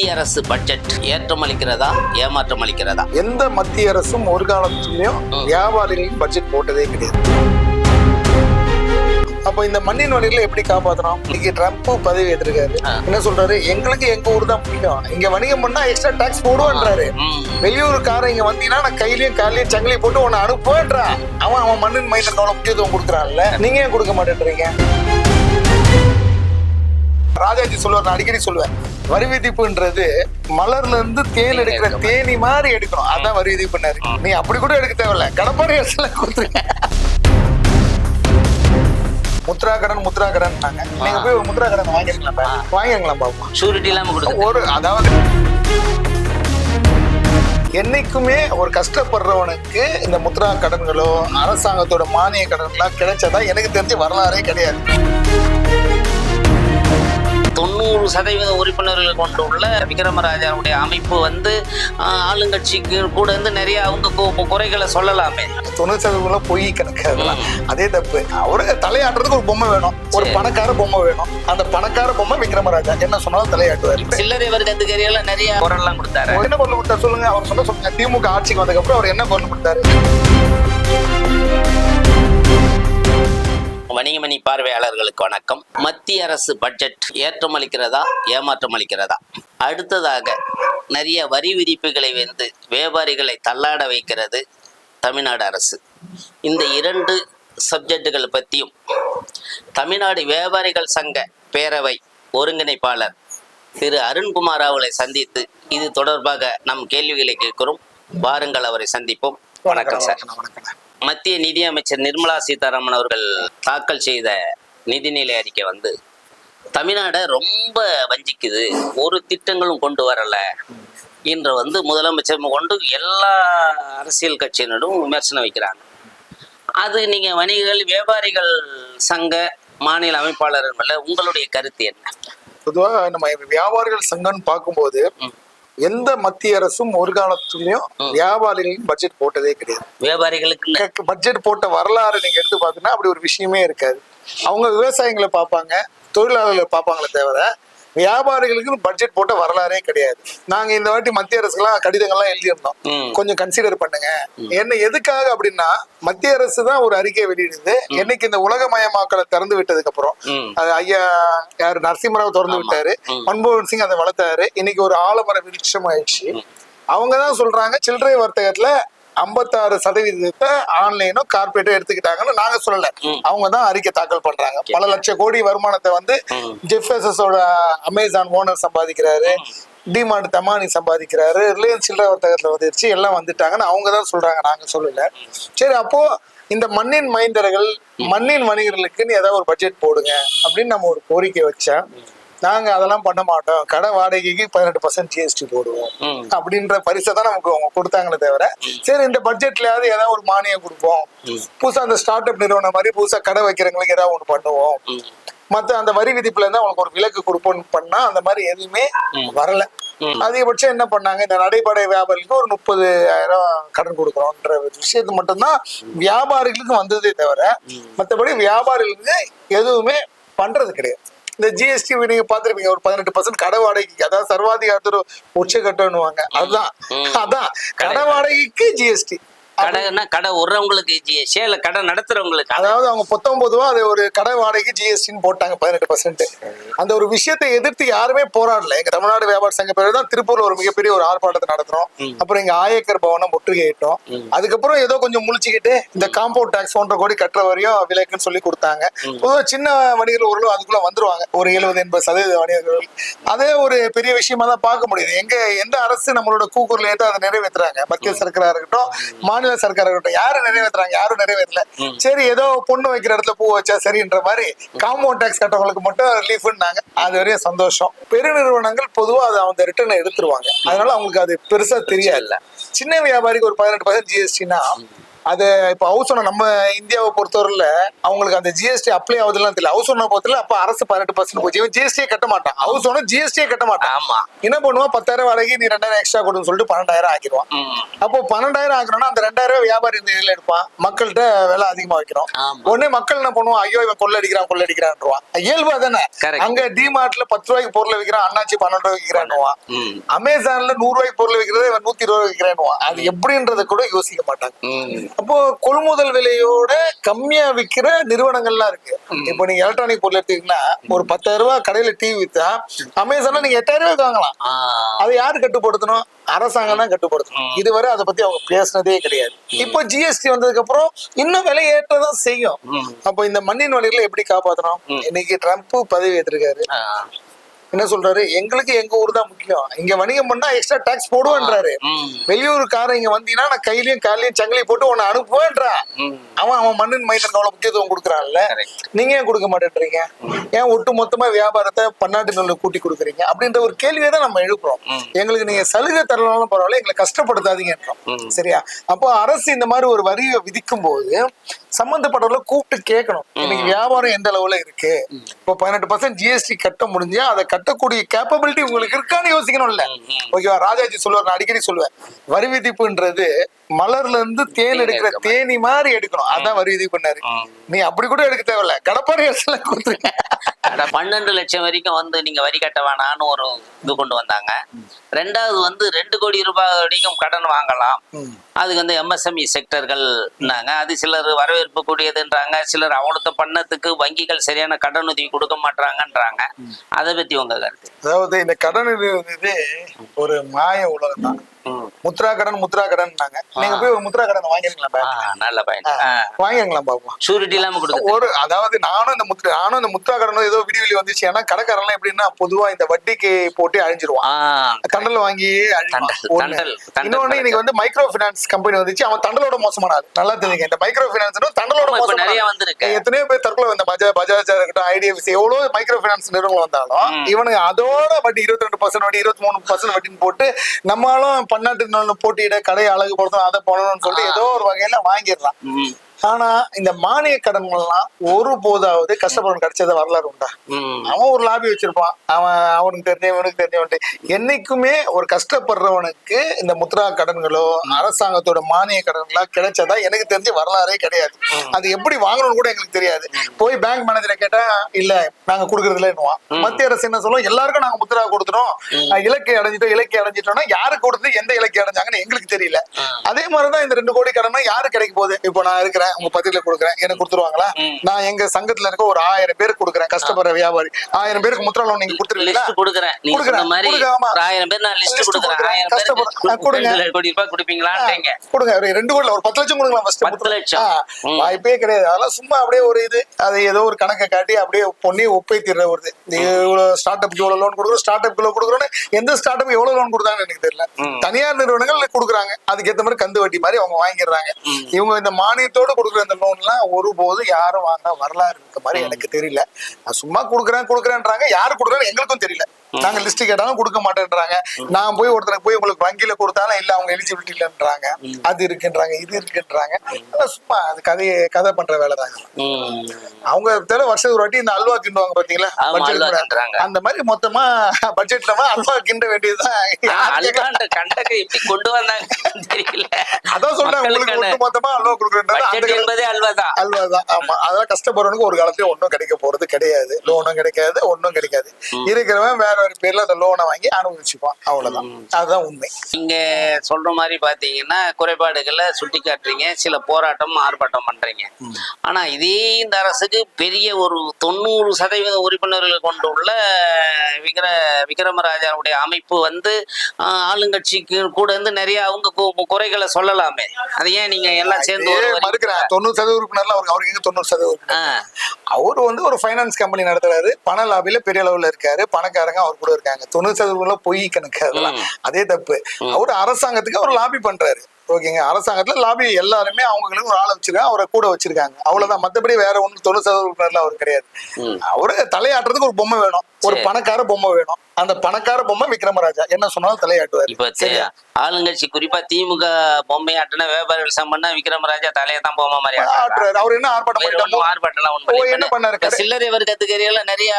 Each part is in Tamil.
மத்திய அரசு பட்ஜெட் ஏற்றம் அளிக்கிறதா ஏமாற்றம் அளிக்கிறதா? எந்த மத்திய அரசும் ஒரு காலத்திலயும் வியாபாரிகளுக்கு பட்ஜெட் போட்டதே கிடையாது. அப்ப இந்த மண்ணின் வணிகளை எப்படி காப்பாற்றணும்? இன்னைக்கு ட்ரம்ப் பதவி ஏற்றிருக்காரு. என்ன சொல்றாரு? எங்களுக்கு எங்க ஊர் தான் முக்கியம், இங்க வணிகம் பண்ணா எக்ஸ்ட்ரா டாக்ஸ் போடுவான்றாரு. வெளியூருக்காரன் இங்க வந்தீங்கன்னா நான் கையிலயும் காலையும் சங்கிலையும் போட்டு உன்னை அனுப்புவேன்றான். அவன் மண்ணின் மையத்துக்கு அவ்வளவு முக்கியத்துவம் கொடுக்குறான்ல, நீங்க ஏன் கொடுக்க மாட்டேன்றீங்க? ராஜாஜி சொல்லுவார், நான் அடிக்கடி சொல்லுவேன், வரி விதிப்புன்றது மலர்ல இருந்து தேன் எடுக்கிற தேனி மாதிரி எடுக்கணும். அதான் வரி விதிப்புனாரு. நீ அப்படி கூட எடுக்க தேவையில்ல, கடப்பாறை கொடுத்துருங்க. முத்ரா கடன் நீங்க போய் ஒரு முத்ரா கடன் வாங்கிருக்கலாம் பாப்போம். ஷூரிட்டி இல்லாம ஒரு அதாவது என்னைக்குமே ஒரு கஷ்டப்படுறவனுக்கு இந்த முத்ரா கடன்களோ அரசாங்கத்தோட மானிய கடன்களோ கிடைச்சதா எனக்கு தெரிஞ்ச வரலாறே கிடையாது. 90% உறுப்பினர்கள் கொண்டுள்ள விக்ரமராஜாவுடைய அமைப்பு ஆளுங்கட்சிக்கு கூட நிறைய அவங்க குறைகளை சொல்லலாமே. 90% பொய் கணக்கு, அதெல்லாம் அதே தப்பு. அவரு தலையாட்டுறதுக்கு ஒரு பொம்மை வேணும், ஒரு பணக்கார பொம்மை வேணும். அந்த பணக்கார பொம்மை விக்ரமராஜா என்ன சொன்னாலும் தலையாட்டுவார். சில்லறை வர்க்கத்துக்கு ஏரியால நிறைய குரல் எல்லாம் கொடுத்தாரு. என்ன குரல் கொடுத்தாரு சொல்லுங்க? அவர் சொல்லுங்க. திமுக ஆட்சிக்கு வந்ததுக்கு அப்புறம் அவர் என்ன குரல் கொடுத்தாரு? வணிகமணி பார்வையாளர்களுக்கு வணக்கம். மத்திய அரசு பட்ஜெட் ஏற்றம் அளிக்கிறதா ஏமாற்றம் அளிக்கிறதா? அடுத்ததாக நிறைய வரி விதிப்புகளை வியாபாரிகளை தள்ளாட வைக்கிறது தமிழ்நாடு அரசு. இந்த 2 சப்ஜெக்டுகள் பற்றியும் தமிழ்நாடு வியாபாரிகள் சங்க பேரவை ஒருங்கிணைப்பாளர் திரு அருண்குமார் அவர்களை சந்தித்து இது தொடர்பாக நம் கேள்விகளை கேட்கிறோம். வாருங்கள், அவரை சந்திப்போம். வணக்கம் சார். மத்திய நிதியமைச்சர் நிர்மலா சீதாராமன் அவர்கள் தாக்கல் செய்த நிதிநிலை அறிக்கை தமிழ்நாடை ரொம்ப வஞ்சிக்குது, ஒரு திட்டங்களும் கொண்டு வரல என்று முதலமைச்சர் கொண்டு எல்லா அரசியல் கட்சியினரும் விமர்சனம் வைக்கிறாங்க. அது நீங்க வணிகர்கள் வியாபாரிகள் சங்க மாநில அமைப்பாளர்கள் உங்களுடைய கருத்து என்ன? பொதுவாக நம்ம வியாபாரிகள் சங்கம்னு பார்க்கும்போது எந்த மத்திய அரசும் ஒரு காலத்துலயும் வியாபாரிகளுக்கு பட்ஜெட் போட்டதே கிடையாது. வியாபாரிகளுக்கு பட்ஜெட் போட்ட வரலாறு நீங்க எடுத்து பாத்தீங்கன்னா அப்படி ஒரு விஷயமே இருக்காது. அவங்க விவசாயிகளை பார்ப்பாங்க, தொழிலாளர்களை பார்ப்பாங்களே தவிர வியாபாரிகளுக்கு பட்ஜெட் போட்ட வரலாறே கிடையாது. நாங்க இந்த வாட்டி மத்திய அரசுக்கெல்லாம் கடிதங்கள்லாம் எழுதியிருந்தோம், கொஞ்சம் கன்சிடர் பண்ணுங்க. என்ன எதுக்காக அப்படின்னா, மத்திய அரசு தான் ஒரு அறிக்கையை வெளியிடுது. என்னைக்கு இந்த உலகமயமாக்கலை திறந்து விட்டதுக்கு அப்புறம், ஐயா யாரு நரசிம்மராவ் திறந்து விட்டாரு, மன்மோகன் சிங் அதை வளர்த்தாரு. இன்னைக்கு ஒரு ஆலமர விருட்சம் ஆயிடுச்சு. அவங்கதான் சொல்றாங்க சில்லறை வர்த்தகத்துல 56% ஆன்லைனோ கார்பரேட்டோ எடுத்துக்கிட்டாங்கன்னு நாங்க சொல்லல, அவங்கதான் அறிக்கை தாக்கல் பண்றாங்க. பல லட்சம் கோடி வருமானத்தை ஜெஃப் பெசோஸோட அமேசான் ஓனர் சம்பாதிக்கிறாரு, டிமார்ட் தமானி சம்பாதிக்கிறாரு, ரிலையன்ஸ் சில்லறை வர்த்தகத்துல வந்துருச்சு, எல்லாம் வந்துட்டாங்கன்னு அவங்கதான் சொல்றாங்க, நாங்க சொல்லல. சரி, அப்போ இந்த மண்ணின் மைந்தர்கள் மண்ணின் வணிகர்களுக்குன்னு ஏதாவது ஒரு பட்ஜெட் போடுங்க அப்படின்னு நம்ம ஒரு கோரிக்கை வச்சா, நாங்க அதெல்லாம் பண்ண மாட்டோம், கடை வாடகைக்கு 18% ஜிஎஸ்டி போடுவோம் அப்படின்ற பரிசை தான் நமக்கு அவங்க கொடுத்தாங்களே தவிர, சரி இந்த பட்ஜெட்லயாவது ஏதாவது ஒரு மானியம் கொடுப்போம், புதுசா அந்த ஸ்டார்ட் அப் நிறுவனம் மாதிரி புதுசா கடை வைக்கிறவங்களுக்கு ஏதாவது ஒண்ணு பண்ணுவோம், மத்த அந்த வரி விதிப்புல இருந்தா அவங்களுக்கு ஒரு விலக்கு கொடுப்போம்னு பண்ணா அந்த மாதிரி எதுவுமே வரல. அதிகபட்சம் என்ன பண்ணாங்க, இந்த நடைபாடை வியாபாரிகளுக்கு ஒரு 30,000 கடன் கொடுக்கணும்ன்ற விஷயத்து மட்டும்தான் வியாபாரிகளுக்கு வந்ததே தவிர மற்றபடி வியாபாரிகளுக்கு எதுவுமே பண்றது கிடையாது. இந்த ஜிஎஸ்டி நீங்க பாத்துருப்பீங்க, ஒரு 18% கடை வாடகைக்கு, அதாவது சர்வாதிகாரத்தோட உச்சகட்டம்னுவாங்க, அதான் கடை வாடகைக்கு ஜிஎஸ்டி. கடை விடுறவங்களுக்கு ஜிஎஸ்டி, கடை நடத்துறவங்களுக்கு, அதாவது அவங்க 19 அது ஒரு கடை வாடகைக்கு ஜிஎஸ்டின்னு போட்டாங்க 18%. அந்த ஒரு விஷயத்தை எதிர்த்து யாருமே போராடல. எங்க தமிழ்நாடு வியாபார சங்க பேர் தான் திருப்பூர்ல ஒரு மிகப்பெரிய ஒரு ஆர்ப்பாட்டத்தை நடத்துறோம். அப்புறம் எங்க ஆயக்கர் பவனை முற்றுகையிட்டோம். அதுக்கப்புறம் ஏதோ கொஞ்சம் முழிச்சுக்கிட்டு இந்த காம்பவுண்ட் டாக்ஸ் 1.5 கோடி கட்டுற வரையும் விலைக்குன்னு சொல்லி கொடுத்தாங்க. சின்ன வணிகர்கள் ஓரளவு அதுக்குள்ள வந்துருவாங்க, ஒரு 70-80% வணிகர்கள். அதே ஒரு பெரிய விஷயமா தான் பார்க்க முடியுது. எந்த அரசு நம்மளோட கூக்குரல் ஏற்று அதை நிறைவேற்றுறாங்க, மத்திய சர்க்காரா இருக்கட்டும் மாநில சர்க்காரா இருக்கட்டும், யாரும் நிறைவேற்றுறாங்க? யாரும் நிறைவேற்றல. சரி, ஏதோ பொண்ணு வைக்கிற இடத்துல பூ வச்சா சரின்ற மாதிரி காம்பவுண்ட் டாக்ஸ் கட்டவங்களுக்கு மட்டும் ரிலீஃப்னாங்க. அது வரையும் சந்தோஷம். பெருநிறுவனங்கள் பொதுவா அதை அவங்க ரிட்டர்ன் எடுத்துருவாங்க, அதனால அவங்களுக்கு அது பெருசா தெரியாது. சின்ன வியாபாரிக்கு ஒரு 18% ஜிஎஸ்டினா அது இப்ப ஹவுஸ் ஓனர் நம்ம இந்தியாவை பொறுத்தவரையில அவங்களுக்கு அந்த ஜிஎஸ்டி அப்ளை ஆகுதுலாம் தெரியல. ஹவுஸ் ஓனர் பொறுத்தவரை அப்ப அரசு 18% போச்சு. இவன் ஜிஎஸ்டியே கட்ட மாட்டான். ஹவுஸ் ஓனர் ஜிஎஸ்டியே கட்ட மாட்டான். ஆமா. என்ன பண்ணுவான், 10,000 வாடகை நீ 2,000 எக்ஸ்ட்ரா கொடுன்னு சொல்லிட்டு 12,000 ஆக்கிடுவான். அப்போ 12,000 ஆக்கணும்னா அந்த 2,000 வியாபாரி இந்த இதுல எடுப்பான், மக்கள்கிட்ட விலை அதிகமா வைக்கிறோம். உடனே மக்கள் என்ன பண்ணுவான், ஐயோ இவன் கொள்ளடிக்கிறான்வான். இயல்பா தானே. அங்க டிமார்ட்ல 10 ரூபாய்க்கு பொருள் விற்கிறான், அண்ணாச்சி 12 ரூபாய்க்கு விற்கிறான்வான். அமேசான்ல 100 ரூபாய்க்கு பொருள் விற்கிறத இவன் 120 ரூபாய்க்கு விற்கிறான்வான். அது எப்படின்றத கூட யோசிக்க மாட்டாங்க. அப்போ கொள்முதல் விலையோட கம்மியா விற்கிற நிறுவனங்கள்லாம் இருக்கு. இப்போ நீங்க எலக்ட்ரானிக் பொருள் எடுத்தீங்கன்னா ஒரு 10,000 ரூபாய் கடையில டிவி வித்தா அமேசான்ல நீங்க 8,000 ரூபாய்க்கு வாங்கலாம். அது யாரு கட்டுப்படுத்தணும்? அரசாங்கம் தான் கட்டுப்படுத்தணும். இதுவரை அதை பத்தி அவங்க பேசினதே கிடையாது. இப்போ ஜிஎஸ்டி வந்ததுக்கு அப்புறம் இன்னும் விலை ஏற்றதான் செய்யும். அப்போ இந்த மண்ணின் வழிகளை எப்படி காப்பாற்றணும்? இன்னைக்கு ட்ரம்ப் பதவி ஏற்றிருக்காரு. என்ன சொல்றாரு, எங்களுக்கு எங்க ஊர் தான் முக்கியம், இங்க வணிகம் பண்ணா எக்ஸ்ட்ரா டாக்ஸ் போடுவேன்றாரு. வெளியூருக்காரன் இங்க வந்தீங்கன்னா நான் கையிலயும் காலையும் சங்கிலியும் போட்டு உன்னை அனுப்புவேன்றா. அவன் மண்ணின் மைந்தன் அவ்வளவு முக்கியத்துவம் கொடுக்குறான்ல, நீங்க ஏன் கொடுக்க மாட்டேன்றீங்க? ஏன் ஒட்டு மொத்தமா வியாபாரத்தை பன்னாட்டு நெல்ல கூட்டி கொடுக்குறீங்க அப்படின்ற ஒரு கேள்வியை தான் நம்ம எழுப்புறோம். எங்களுக்கு நீங்க சலுகை தரலாம் பரவாயில்ல, எங்களை கஷ்டப்படுத்தாதீங்கன்றோம். சரியா? அப்போ அரசு இந்த மாதிரி ஒரு வரியை விதிக்கும் போது சம்பந்தப்பட்டவர்களை கூப்பிட்டு கேட்கணும், இன்னைக்கு வியாபாரம் எந்த அளவுல இருக்கு. இப்போ 18% ஜிஎஸ்டி கட்ட முடிஞ்சா அதை கட்டக்கூடிய கேப்பபிலிட்டி உங்களுக்கு இருக்கான்னு யோசிக்கணும்ல. ஓகேவா? ராஜாஜி சொல்லுவார், நான் அடிக்கடி சொல்லுவேன், வரி விதிப்புன்றது மலர்ல இருந்து தேன் எடுக்கிற தேனி மாதிரி எடுக்கணும். அதான் வரி விதிப்புன்னாரு. நீ அப்படி கூட எடுக்க தேவையில்ல, கடப்பாறை கொடுத்துருங்க. 12 லட்சம் வரைக்கும் வந்து நீங்க வரி கட்ட வேணான்னு ஒரு இது கொண்டு வந்தாங்க. ரெண்டாவது வந்து 2 கோடி ரூபாய் வரைக்கும் கடன் வாங்கலாம். அதுக்கு வந்து எம்எஸ்எம்இ செக்டர்கள்னாங்க. அது சிலர் வரவேற்பு கூடியதுன்றாங்க, சிலர் அவங்களுக்கு பண்ணதுக்கு வங்கிகள் சரியான கடன் உதவி கொடுக்க மாட்டாங்கன்றாங்க. அதை பத்தி உங்க கருத்து? அதாவது இந்த கடன் ஒரு மாய உலகம் தான். முத்ரா கடன் நீங்க போய் ஒரு முத்ரா கடன் வாங்கிருங்களா? நல்ல பயன் வாங்கிருக்கலாம் பாப்போம். ஷூரிட்டி இல்லாம கொடுக்க ஒரு அதாவது நானும் இந்த முத்ரா கடன் ஏதோ வீடியோல வந்துச்சு. ஏன்னா கடைக்காரன் எப்படின்னா பொதுவா இந்த வட்டிக்கு போட்டு அழிஞ்சிருவான், தண்டல் வாங்கி இன்னொன்னு இன்னைக்கு வந்து மைக்ரோ பினான்ஸ் கம்பெனி வந்துச்சு. அவன் தண்டலோட மோசமானாரு. நல்லா தெரியுங்க, இந்த மைக்ரோ பினான்ஸ் தண்டலோட மோசம் நிறைய வந்திருக்கு. எத்தனையோ பேர் தற்கொலை, இந்த பஜாஜா இருக்கட்டும், ஐடிஎஃப்சி, எவ்வளவு மைக்ரோ பினான்ஸ் நிறுவனம் வந்தாலும் இவனுக்கு அதோட வட்டி 22% வட்டி 23% வட்டின்னு போட்டு நம்மளும் பன்னாட்டு போட்டியிட கடையை அழகு படுத்தணும், அதை போடணும்னு சொல்லிட்டு ஏதோ ஒரு வகையில வாங்கிடலாம். ஆனா இந்த மானிய கடன்கள்லாம் ஒரு போதாவது கஷ்டப்படுறவன் கிடைச்சத வரலாறு உண்டா? அவன் ஒரு லாபி வச்சிருப்பான், அவனுக்கு தெரிஞ்சவனுக்கு என்னைக்குமே ஒரு கஷ்டப்படுறவனுக்கு இந்த முத்ரா கடன்களோ அரசாங்கத்தோட மானிய கடன்களோ கிடைச்சதா எனக்கு தெரிஞ்ச வரலாறே கிடையாது. அது எப்படி வாங்கணும்னு கூட எங்களுக்கு தெரியாது. போய் பேங்க் மேனேஜரை கேட்டா இல்ல நாங்க கொடுக்கறதுல என்னவான். மத்திய அரசு என்ன சொல்லும், எல்லாருக்கும் நாங்க முத்ரா கொடுத்துட்டோம், இலக்கை அடைஞ்சிட்டோம்னா யாரு கொடுத்து எந்த இலக்கை அடைஞ்சாங்கன்னு எங்களுக்கு தெரியல. அதே மாதிரிதான் இந்த 2 கோடி கடனா யாரு கிடைக்க போகுது? இப்போ நான் இருக்கிறேன், உங்க பத்திரில கொடுக்குறேன், எனக்கு கொடுத்துருவாங்களா? நான் எங்க சங்கத்துல இருக்க ஒரு 1000 பேருக்கு கொடுக்குறேன், கஷ்டப்படுற வியாபாரி 1000 பேருக்கு முத்ரா லோன் நீங்க கொடுத்துருவீங்களா? கொடுக்குறேன். 1000 பேர் நான் லிஸ்ட் கொடுக்குறேன், 1000 பேருக்கு கொடுங்க, 2 கோடி ரூபாய் கொடுப்பீங்களான்றீங்க. கொடுங்க, ஒரு 2 கோடில ஒரு 10 லட்சம் கொடுக்கலாம். ஃபர்ஸ்ட் 10 லட்சம் வாய்ப்பே கிடையாது. அதெல்லாம் சும்மா அப்படியே ஒரு இது, அது ஏதோ ஒரு கணக்கை காட்டி அப்படியே பொண்ணி ஒப்பை தீர்ற வருது. இவ்வளவு ஸ்டார்ட் அப்க்கு இவ்வளவு லோன் கொடுக்குறோம், ஸ்டார்ட் அப்க்கு கொடுக்குறோன்னு எந்த ஸ்டார்ட் அப் எவ்வளவு லோன் கொடுத்தாங்கன்னு எனக்கு தெரியல. தனியார் நிறுவனங்கள் கொடுக்குறாங்க, அதுக்கேற்ற மாதிரி கந்து வட்டி மாதிரி அவங்க வாங்கிடுறாங்க. இவங்க இந்த மானியத்தோடு கொடுக்குற இந்த லோன்லாம் ஒருபோது யாரும் வாங்க வரலாறு இருக்க மாதிரி எனக்கு தெரியல. நான் சும்மா கொடுக்குறேன்றாங்க, யாரு கொடுக்குறாங்க எங்களுக்கும் தெரியல. நாங்க லிஸ்ட் கேட்டாலும் கொடுக்க மாட்டேன்றாங்க. நான் போய் ஒருத்தருக்கு போய் உங்களுக்கு வங்கியில கொடுத்தாலும் இல்ல அவங்க எலிஜிபிலிட்டி இல்லைன்றாங்க, அது இருக்குன்றாங்க, இது இருக்குன்றாங்க. சும்மா அது கதை பண்ற வேலை தாங்க. அவங்க வருஷத்துக்கு ஒரு வாட்டி இந்த அல்வா கிண்டுவாங்க பாத்தீங்களா, அந்த மாதிரி மொத்தமா பட்ஜெட்ல அல்வா கிண்ட வேண்டியதுதான். கொண்டு வந்தாங்க தெரியல. அதான் சொல்றேன், உங்களுக்கு ஒட்டு மொத்தமா அல்வா கொடுக்குறேன். அல்வாதான். ஆமா, அதான் கஷ்டப்படுறவனுக்கு ஒரு காலத்துல ஒன்னும் கிடைக்க போறது கிடையாது. லோனும் கிடைக்காது, ஒன்னும் கிடைக்காது. இருக்கிறவன் வேற ஒரு பேர்ல அந்த லோனை வாங்கி அனுபவிச்சுப்பான், அவ்வளவுதான். அதுதான் உண்மை. நீங்க சொல்ற மாதிரி பாத்தீங்கன்னா குறைபாடுகளை சுட்டி காட்டுறீங்க, சில போராட்டம் ஆர்ப்பாட்டம் பண்றீங்க. ஆனா இதே இந்த அரசுக்கு பெரிய ஒரு 90% உறுப்பினர்கள் கொண்டுள்ள விக்ரமராஜாவுடைய அமைப்பு வந்து ஆளுங்கட்சிக்கு கூட இருந்து நிறைய அவங்க குறைகளை சொல்லலாமே, அதை ஏன் நீங்க எல்லாம் சேர்ந்து 90% உறுப்பினர்ல அவருக்கு எங்க 90%? அவரு வந்து ஒரு பைனான்ஸ் கம்பெனி நடத்துறாரு, பண லாபில பெரிய அளவுல இருக்காரு, பணக்காரங்க அவர் கூட இருக்காங்க. 90% பொய் கணக்கு, அதெல்லாம் அதே தப்பு. அவரு அரசாங்கத்துக்கு அவர் லாபி பண்றாரு. ஓகேங்க. அரசாங்கத்துல லாபி எல்லாருமே அவங்களுக்கு ஒரு ஆளை வச்சிருக்காங்க, அவரை கூட வச்சிருக்காங்க, அவ்வளவுதான். மத்தபடி வேற ஒண்ணு 90% அவர் கிடையாது. அவரு தலையாட்டுறதுக்கு ஒரு பொம்மை வேணும், ஒரு பணக்கார பொம்மை வேணும். அந்த பணக்கார பொம்மை விக்ரமராஜா என்ன சொன்னாலும் தலையாட்டுவார். இப்ப ஆளுங்கட்சி குறிப்பா திமுக பொம்மை ஆட்டின வியாபாரிகள் சம்பந்தா விக்ரமராஜா தலையை தான் பொம்மை மாதிரி ஆட்டுறாரு. அவர் என்ன ஆர்ப்பாட்டம் என்ன பண்ணாரு? சில்லறை வர்க்கத்துக்கு நிறைய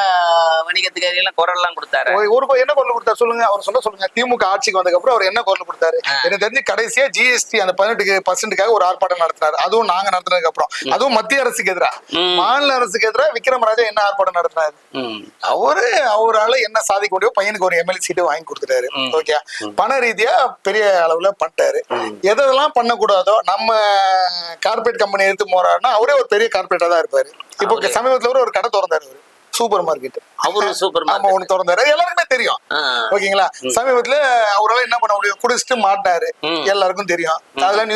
வணிகத்துக்கு எல்லாம் குரல் எல்லாம் கொடுத்தாரு. ஒரு என்ன குரல் கொடுத்தாரு சொல்லுங்க, அவர் சொல்லுங்க. திமுக ஆட்சிக்கு வந்ததுக்கு அப்புறம் அவர் என்ன குரல் கொடுத்தாரு? எனக்கு தெரிஞ்சு கடைசியா ஜிஎஸ்டி அந்த 18% ஒரு ஆர்ப்பாட்டம் நடத்தினாரு. அதுவும் நாங்க நடத்தினதுக்கு அப்புறம், அதுவும் மத்திய அரசுக்கு எதிராக, மாநில அரசுக்கு எதிராக விக்ரமராஜா என்ன ஆர்ப்பாட்டம் நடத்தினாரு? அவரால என்ன சாதிக்க முடியும்? பையனுக்கு ஒரு எம்எல்ஏ சீட்டு வாங்கி கொடுத்துட்டாரு. ஓகே, பண ரீதியா பெரிய அளவுல பண்ணிட்டாரு. எதெல்லாம் பண்ணக்கூடாதோ நம்ம கார்பரேட் கம்பெனி எடுத்து போறாருன்னா அவரே ஒரு பெரிய கார்பரேட்டா தான் இருப்பாரு. இப்போ சமீபத்துல ஒரு கடை திறந்தாரு, சூப்பர் மார்க்கெட். அவரு சூப்பர் ஒண்ணு திறந்தாரு, எல்லாருக்குமே தெரியும். ஓகேங்களா, சமீபத்துல அவரால் என்ன பண்ண முடியும்? குடிச்சிட்டு மாட்டாரு, எல்லாருக்கும் தெரியும். அதெல்லாம்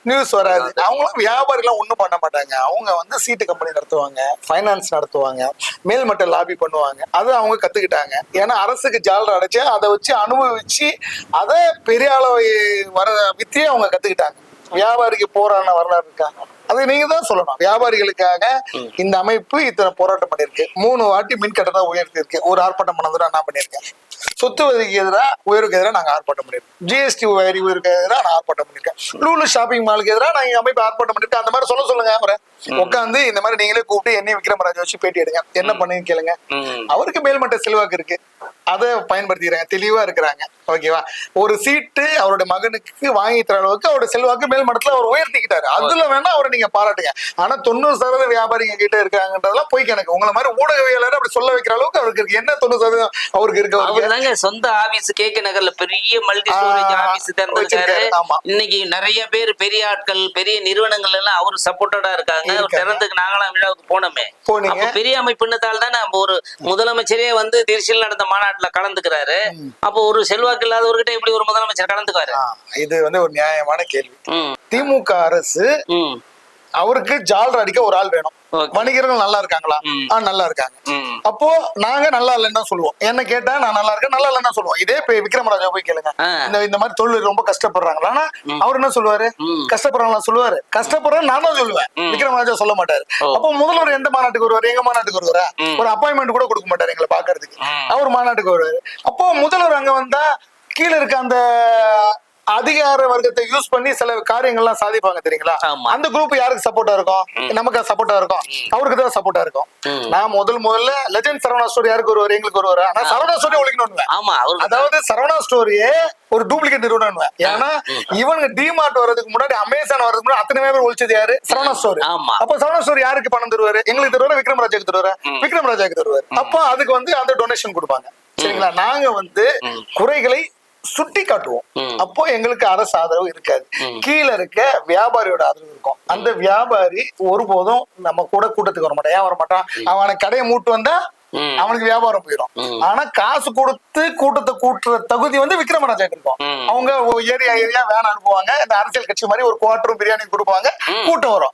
நியூஸ் வராது. அவங்களும் வியாபாரிகள் ஒண்ணும் பண்ண மாட்டாங்க. அவங்க சீட்டு கம்பெனி நடத்துவாங்க, பைனான்ஸ் நடத்துவாங்க, மேல்மட்ட லாபி பண்ணுவாங்க. அதை அவங்க கத்துக்கிட்டாங்க. ஏன்னா அரசுக்கு ஜாலரை அடைச்சு அதை வச்சு அனுபவிச்சு அதை பெரிய அளவு வர வித்தியே அவங்க கத்துக்கிட்டாங்க. வியாபாரிக்கு போராடின வரலாறு இருக்காங்க, அது நீங்க தான் சொல்லணும். வியாபாரிகளுக்காக இந்த அமைப்பு இத்தனை போராட்டம் பண்ணிருக்கு. 3 வாட்டி மின் கட்டணம் உயர்த்தி இருக்கு. ஒரு ஆர்ப்பாட்டம் பண்ணதுல நான் பண்ணியிருக்கேன். சொத்து வரிக்கு எதிராக உயர்வுக்கு எதிராக நாங்க ஆர்ப்பாட்டம் பண்ணிருக்கோம். ஜிஎஸ்டி வரி உயர்வுக்கு எதிராக நான் ஆர்ப்பாட்டம் பண்ணிருக்கேன். லூலு ஷாப்பிங் மாலுக்கு எதிராக நாங்க அமைப்பு ஆர்ப்பாட்டம் பண்ணிருக்கேன். அந்த மாதிரி சொல்லுங்க. அவரை உட்காந்து இந்த மாதிரி நீங்களே கூப்பிட்டு என்னையும் விக்ரமராஜா வச்சு பேட்டி எடுங்க, என்ன பண்ணுன்னு கேளுங்க. அவருக்கு மேல்மட்ட செல்வாக்கு இருக்கு, அதை பயன்படுத்திக்கிறாங்க, தெளிவா இருக்கிறாங்க. ஓகேவா, ஒரு சீட்டு அவருடைய மகனுக்கு வாங்கி தர அளவுக்கு அவருடைய செல்வாக்கு மேல்மட்டத்துல அவர் உயர்த்திக்கிட்டாரு. அதுல வேணா அவரை நீங்க பாராட்டுங்க. ஆனா 90% வியாபாரிங்க கிட்ட இருக்காங்கன்றதெல்லாம் போய் கணக்கு. உங்களை மாதிரி ஊடகவியலாளர் அப்படி சொல்ல வைக்கிற அளவுக்கு அவருக்கு இருக்கு. என்ன 90% அவருக்கு இருக்கு? சொந்த ஆபீஸ் கேக்கு நகர்ல பெரிய மல்டி ஸ்டோரேஜ் ஆபீஸ் திறந்திருக்காரு. இன்னைக்கு நிறைய பேர் பெரிய ஆட்கள் பெரிய நிறுவனங்கள் எல்லாம் அவரு சப்போர்ட்டடா இருக்காங்க. திறந்துக்கு நாங்களாம் விழாவுக்கு போனோமே, பெரிய அமைப்புன்னதால தான் நம்ம ஒரு முதலமைச்சரே திருச்சியில் நடந்த மாநாட்டுல கலந்துக்கிறாரு. அப்போ ஒரு செல்வாக்கு இல்லாதவர்கிட்ட எப்படி ஒரு முதலமைச்சர் கலந்துக்குவாரு? இது ஒரு நியாயமான கேள்வி. திமுக அரசு அவருக்கு ஜாலர் அடிக்க ஒரு ஆள் வேணும். வணிகர்கள் நல்லா இருக்காங்களா? நல்லா இருக்காங்க. அப்போ நாங்க நல்லா இல்லைன்னு தான் சொல்லுவோம். என்ன கேட்டா நான் நல்லா இருக்கேன், நல்லா இல்லைன்னு சொல்லுவோம். இதே விக்ரமராஜா போய் கேளுங்க, இந்த மாதிரி தொழில் ரொம்ப கஷ்டப்படுறாங்களா, அவர் என்ன சொல்லுவாரு? கஷ்டப்படுறாங்களா சொல்லுவாரு. கஷ்டப்படுறேன் நான் தான் சொல்லுவேன், விக்ரமராஜா சொல்ல மாட்டாரு. அப்போ முதல்வர் எந்த மாநாட்டுக்கு வருவாரு? எங்க மாநாட்டுக்கு வருவாரா? ஒரு அப்பாயின்மெண்ட் கூட கொடுக்க மாட்டாரு எங்களை பாக்குறதுக்கு. அவர் மாநாட்டுக்கு வருவாரு. அப்போ முதல்வர் அங்க வந்தா கீழே இருக்க அந்த அதிகார வர்க்கத்தை யூஸ் பண்ணி சில காரியங்கள்லாம் சாதிப்பாங்க தெரியுங்களா? அந்த குரூப் யாருக்கு சப்போர்ட்டா இருக்கும்? நமக்கு சப்போர்ட்டா இருக்கும், அவருக்கு தான் சப்போர்ட்டா இருக்கும். நான் முதல்ல லெஜெண்ட் சரவணா ஸ்டோரி யாருக்கு வருவாரு? எங்களுக்கு வருவாரு. ஆனா சரவணா ஸ்டோரி ஒழிக்கணும். அதாவது சரவணா ஸ்டோரியே ஒரு டூப்ளிகேட் நிறுவனம். ஏன்னா இவங்க டிமார்ட் வர்றதுக்கு முன்னாடி, அமேசான் வர்றதுக்கு முன்னாடி அத்தனை பேர் ஒழிச்சது யாரு? சரவணா ஸ்டோரி. அப்ப சரவணா ஸ்டோரி யாருக்கு பணம் தருவாரு? எங்களுக்கு தருவாரு, விக்ரமராஜாக்கு தருவாரு, விக்ரமராஜாக்கு தருவாரு. அப்போ அதுக்கு அந்த டொனேஷன் கொடுப்பாங்க. சரிங்களா? நாங்க குறைகளை சுட்டி காட்டுவோம். அப்போ எங்களுக்கு அரசு ஆதரவு இருக்காது, கீழே இருக்க வியாபாரியோட ஆதரவு இருக்கும். அந்த வியாபாரி ஒருபோதும் நம்ம கூட கூட்டத்துக்கு வர மாட்டான். ஏன் வர மாட்டான்? அவனை கடையை மூட்டு வந்தா அவனுக்கு வியாபாரம் போயிடும். ஆனா காசு கொடுத்து கூட்டத்தை கூட்டுற தகுதி விக்ரமராஜா இருக்கும். அவங்க ஏரியா வேன் அனுப்புவாங்க. இந்த அரசியல் கட்சி மாதிரி ஒரு குவார்டரும் பிரியாணி கொடுப்பாங்க, கூட்டம் வரும்.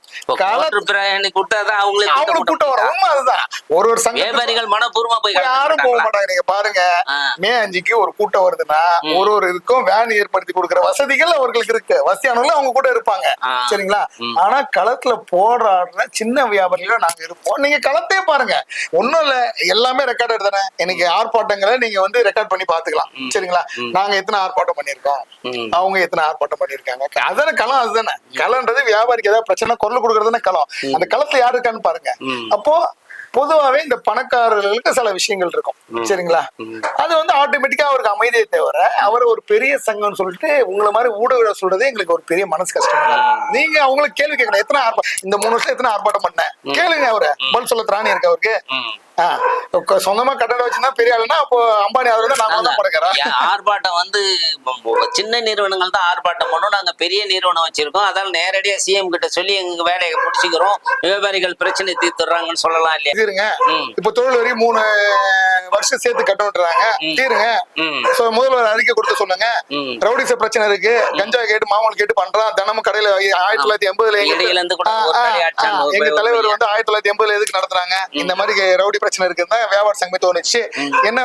அவங்களுக்கு கூட்டம் வரும். உண்மை அதுதான். ஒரு சங்கங்கள் மனப்பூர்வமா போய் யாரும் போக மாட்டாங்க. நீங்க பாருங்க, மே 5க்கு ஒரு கூட்டம் வருதுன்னா ஒரு இதுக்கும் வேன் ஏற்படுத்தி கொடுக்குற வசதிகள் அவர்களுக்கு இருக்கு. வசதியானவங்களும் அவங்க கூட இருப்பாங்க. சரிங்களா? ஆனா களத்துல போராடுற சின்ன வியாபாரிகள நாங்க இருப்போம். நீங்க களத்தையே பாருங்க, ஒண்ணும் இல்ல, எல்லாமே ரெக்கார்ட் தானே. எனக்கு ஆர்ப்பாட்டங்களை நீங்க ரெக்கார்ட் பண்ணி பாத்துக்கலாம். சரிங்களா? நாங்க எத்தனை ஆர்ப்பாட்டம் பண்ணிருக்கோம், அவங்க எத்தனை ஆர்ப்பாட்டம் பண்ணிருக்காங்க. அதான களம். அதுதானே களம்ன்றது. வியாபாரிக்கு ஏதாவது பிரச்சனை குரல் கொடுக்கறதுன்னு களம். அந்த களத்துல யாரு இருக்கான்னு பாருங்க. அப்போ பொதுவாவே இந்த பணக்காரர்களுக்கு சில விஷயங்கள் இருக்கும். சரிங்களா? அது ஆட்டோமேட்டிக்கா அவருக்கு அமைதியை தவிர அவர் ஒரு பெரிய சங்கம்னு சொல்லிட்டு உங்களை மாதிரி ஊடக சொல்றதே எங்களுக்கு ஒரு பெரிய மனசு கஷ்டம். நீங்க அவங்களுக்கு கேள்வி கேட்கணும், எத்தனை ஆர்ப்பாட்டம் இந்த 3 வருஷம் எத்தனை ஆர்ப்பாட்டம் பண்ண கேளுங்க. அவரை பதில் சொல்ல திராணி இருக்கு அவருக்கு. சொந்தமா கட்டடம் வச்சுன்னா பெரிய ஆளுனா அப்போ அம்பானி ஆர்ப்பாட்டம் சின்ன நிறுவனங்கள் தான் ஆர்ப்பாட்டம் பண்ணும். நாங்க பெரிய நிறுவனம் வச்சிருக்கோம், அதால நேரடியா சிஎம் கிட்ட சொல்லி எங்க வேலையை முடிச்சுக்கிறோம், வியாபாரிகள் பிரச்சனை தீர்த்துறாங்கன்னு சொல்லலாம் இல்லையா? தீருங்க. இப்ப தொழில் வரி 3 வருஷம் சேர்த்து கட்டணும்ன்றாங்க, தீருங்க. முதல்வர் அறிக்கை கொடுத்து சொல்லுங்க. ரவுடிச பிரச்சனை இருக்கு, கஞ்சா கேட்டு மாமல் கேட்டு பண்றான் தினமும் கடையில. 1980 எங்க தலைவர் 1980 எதுக்கு நடத்துறாங்க இந்த மாதிரி ரவுடி பிரச்சனை இருக்குன்னு தான் வியாபார சங்கமே தோணுச்சு. என்ன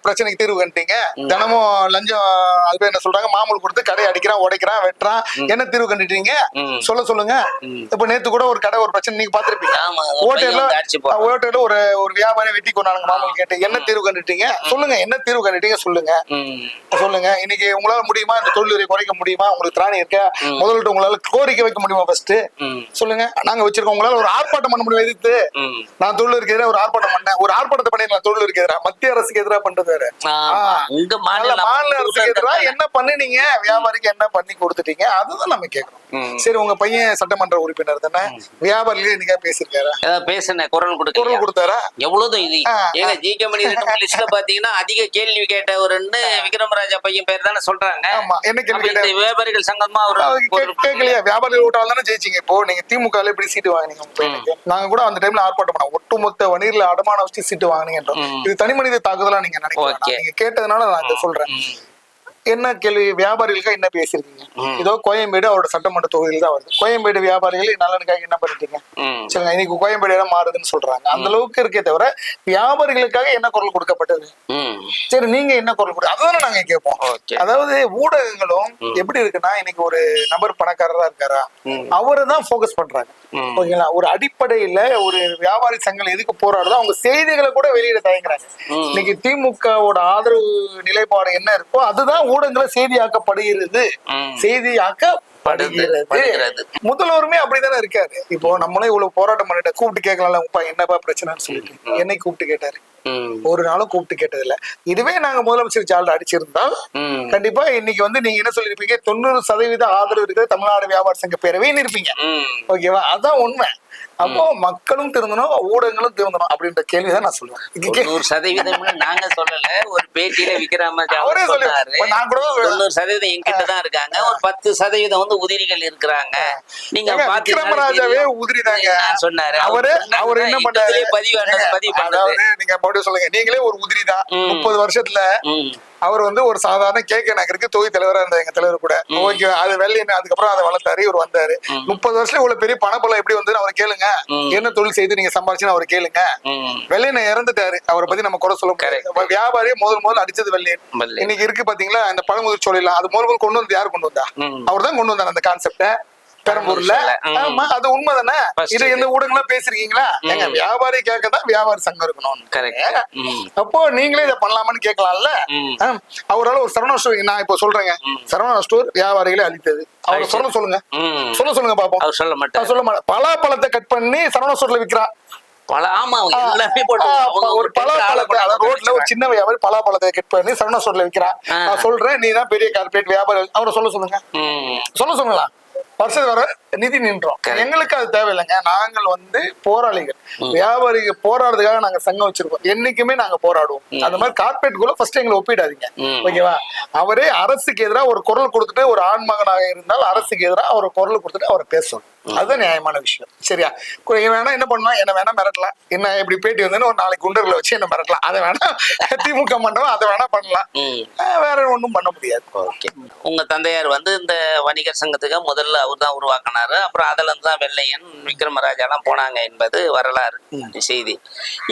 பிரச்சனைக்கு தீர்வு கண்டுட்டீங்க? தினமும் லஞ்சம் அது பேர் என்ன சொல்றாங்க, மாமூல் கொடுத்து கடை அடிக்கிறான், உடைக்கிறான், வெட்டுறான், என்ன தீர்வு கண்டுட்டீங்க? சொல்லுங்க. இப்ப நேத்து கூட ஒரு கடை ஒரு பிரச்சனை நீங்க பாத்திருப்பீங்க. ஓட்டர்ல ஒரு வியாபாரி வெட்டி கொண்டாங்க மாமூல் கேட்டு, என்ன தீர்வு கண்டுட்டீங்க? சொல்லுங்க, என்ன தீர்வு கண்டுட்டீங்க? சொல்லுங்க. இன்னைக்கு உங்களால முடியுமா? இந்த தொழில் வரியை குறைக்க முடியுமா? உங்களுக்கு திராணி இருக்கா? முதல்ல உங்களால கோரிக்கை வைக்க முடியுமா? ஃபர்ஸ்ட் சொல்லுங்க. நாங்க வச்சிருக்கோம். உங்களால ஒரு ஆர்ப்பாட்டம் பண்ண முடியும்? எதிர்த்து நான் தொழில் இருக்கு எதிராக ஒரு ஆர்ப்பாட்டம் பண்ணேன். ஒரு ஆர்ப்பாட்டத்தை பண்ணிடலாம். தொழில் இருக்கு எதிராக மத்திய அரசுக்கு எதிராக பண்றது வேற. மாநில அரசுக்கு எதிராக என்ன பண்ணுனீங்க? வியாபாரிக்கு என்ன பண்ணி கொடுத்துட்டீங்க? அதுதான் நம்ம கேட்கறோம். சரி, உங்க பையன் சட்டமன்ற உறுப்பினர் தானே, வியாபாரிகளே இன்னைக்கு பேசிருக்காரா? பேசுன குரல் கொடுத்தாரா? எவ்வளவு இது ஏங்க ஜிகே மணி லிஸ்ட்ல பாத்தீங்கன்னா அதிக கேள்வி கேட்டவருன்னு விக்ரமராஜா பையன் பேர் தானே சொல்றாங்க. ஆமா, என்ன கேள்வி கேட்ட? வியாபாரிகள் சங்கமா கேட்கலையா? வியாபாரிகள் ஓட்டால் தானே ஜெயிச்சிங்க. இப்போ நீங்க திமுக எப்படி சீட்டு வாங்கினீங்க? உங்க பையனுக்கு நாங்க கூட அந்த டைம்ல ஆர்ப்பாட்டம் பண்ணோம். ஒட்டுமொத்த வணிகர்ல அடமான வச்சு சீட்டு வாங்கினீங்க. இது தனி மனித தாக்குதலா நீங்க நினைக்கிறீங்க? நீங்க கேட்டதுனால நான் சொல்றேன். என்ன கேள்வி? வியாபாரிகளுக்கு என்ன பேசிருக்கீங்க? இதோ கோயம்பேடு அவரோட சட்டமன்ற தொகுதியில் தான் வருது. கோயம்பேடு வியாபாரிகள் நலனுக்காக என்ன பண்ணிட்டீங்க? சரிங்க, இன்னைக்கு கோயம்பேடு இடம் மாறுதுன்னு சொல்றாங்க. அந்த அளவுக்கு இருக்கே தவிர வியாபாரிகளுக்காக என்ன குரல் கொடுக்கப்பட்டது? சரி, நீங்க என்ன குரல் கொடு? அதுதானே நாங்க கேட்போம். அதாவது ஊடகங்களும் எப்படி இருக்குன்னா, இன்னைக்கு ஒரு நபர் பணக்காரரா இருக்காரா, அவரை தான் போக்கஸ் பண்றாங்க. ஓகேங்களா? ஒரு அடிப்படையில ஒரு வியாபாரி சங்கம் எதுக்கு போராடுதோ அவங்க செய்திகளை கூட வெளியிட தயங்குறாங்க. இன்னைக்கு திமுகவோட ஆதரவு நிலைப்பாடு என்ன இருக்கோ அதுதான் ஊடகங்களை செய்தியாக்கப்படுகிறது. முதல்வருமே அப்படித்தானே இருக்காரு. இப்போ நம்மளே இவ்வளவு போராட்டம் பண்ணிட்டு கூப்பிட்டு கேட்கலாம், என்னப்பா பிரச்சனைன்னு சொல்லிட்டு என்னை கூப்பிட்டு கேட்டாரு. ஒரு நாளும் கூப்பிட்டு கேட்டது இல்ல. இதுவே நாங்க முதலமைச்சர் ஜால்ல அடிச்சிருந்தால் கண்டிப்பா இன்னைக்கு நீங்க என்ன சொல்லிருப்பீங்க? 90% ஆதரவு இருக்கிற தமிழ்நாடு வியாபார சங்க பேரவைன்னு இருப்பீங்க. ஓகேவா? அதான் உண்மை. அப்போ மக்களும் திருந்தணும், ஊடகங்களும் திருந்தணும் அப்படின்ற கேள்விதான் நான் சொல்லுவேன். 100% நாங்க சொல்லல. ஒரு பேட்டியில விக்ரமராஜா சொன்னாரு 90% என்கிட்ட தான் இருக்காங்க, ஒரு 10% உதிரிகள் இருக்கிறாங்க. நீங்க விக்ரமராஜாவே உதிரிதாங்க சொன்னாரு. அவரு என்ன பண்ணாரு? பதிவு பண்ணாரு. நீங்க மறுபடியும் சொல்லுங்க. நீங்களே ஒரு உதிரிதான். 30 வருஷத்துல அவர் ஒரு சாதாரண கேக்க நகருக்கு தொகுதி தலைவரா இருந்தா எங்க தலைவர் கூட. ஓகே, அது வெள்ளையன்னு அதுக்கப்புறம் அதை வளர்த்தாரு. இவர் வந்தாரு. 30 வருஷத்துல இவ்வளவு பெரிய பணப்பலம் எப்படி வந்து அவரை கேளுங்க. என்ன தொழில் செய்து நீங்க சம்பாதிச்சுன்னு அவரை கேளுங்க. வெள்ளையனை இறந்துட்டாரு, அவரை பத்தி நம்ம கூட சொல்ல முடியாது. வியாபாரியை முதல் அடிச்சது வெள்ளையன். இன்னைக்கு இருக்கு பாத்தீங்களா இந்த பழமுதிர் சோலையில, அது முதல் கொண்டு வந்து யாரு கொண்டு வந்தா? அவர் தான் கொண்டு வந்தார் அந்த கான்செப்ட பெரம்பூர்ல. ஆமா, அது உண்மைதானே. இது எந்த ஊடகங்களும் பேசிருக்கீங்களா? எங்க வியாபாரி கேட்கதான் வியாபாரி சங்கம் இருக்கணும். அப்போ நீங்களே இதை பண்ணலாமான்னு கேட்கலாம்ல. அவரால் ஒரு சரவணா ஸ்டோர், நான் இப்போ சொல்றேங்க, சரவணா ஸ்டோர் வியாபாரிகளை அழித்தது. அவர் சொல்லுங்க பாப்போம். சொல்ல மாட்டேன். பலாப்பழத்தை கட் பண்ணி சரவணா ஸ்டோர்ல விற்கிறா. ஒரு பலாப்பழத்தை ரோட்ல ஒரு சின்ன வியாபாரி பலாப்பழத்தை கட் பண்ணி சரவணா ஸ்டோர்ல விற்கிறா. நான் சொல்றேன், நீ தான் பெரிய கார்பரேட் வியாபாரி. அவரை சொல்லுங்களா? வருஷம் வர நிதி நின்றோம். எங்களுக்கு அது தேவையில்லைங்க. நாங்கள் போராளிகள். வியாபாரிகள் போராடுறதுக்காக நாங்க சங்கம் வச்சிருக்கோம். என்னைக்குமே நாங்க போராடுவோம். அந்த மாதிரி கார்பரேட் குள்ள ஃபர்ஸ்ட் எங்களை ஒப்பிடாதீங்க. ஓகேவா? அவரே அரசுக்கு எதிராக ஒரு குரல் கொடுத்துட்டு, ஒரு ஆண் மகனாக இருந்தால் அரசுக்கு எதிராக அவர் குரல் கொடுத்துட்டு அவரை பேசணும். அதுதான் நியாயமான விஷயம். சரியா? வேணா என்ன பண்ணலாம், என்ன வேணா மிரட்டலாம். என்ன இப்படி பேட்டி வந்து ஒரு நாளைக்கு குண்டர்களை வச்சு என்ன மிரட்டலாம். அதை வேணா திமுக மண்டபம் அதை வேணா பண்ணலாம். வேற ஒண்ணும் பண்ண முடியாது. ஓகே, உங்க தந்தையார் இந்த வணிகர் சங்கத்துக்கு முதல்ல அவர் தான் உருவாக்கினாரு. அப்புறம் அதுல இருந்து தான் வெள்ளையன், விக்ரமராஜா எல்லாம் போனாங்க என்பது வரலாறு செய்தி.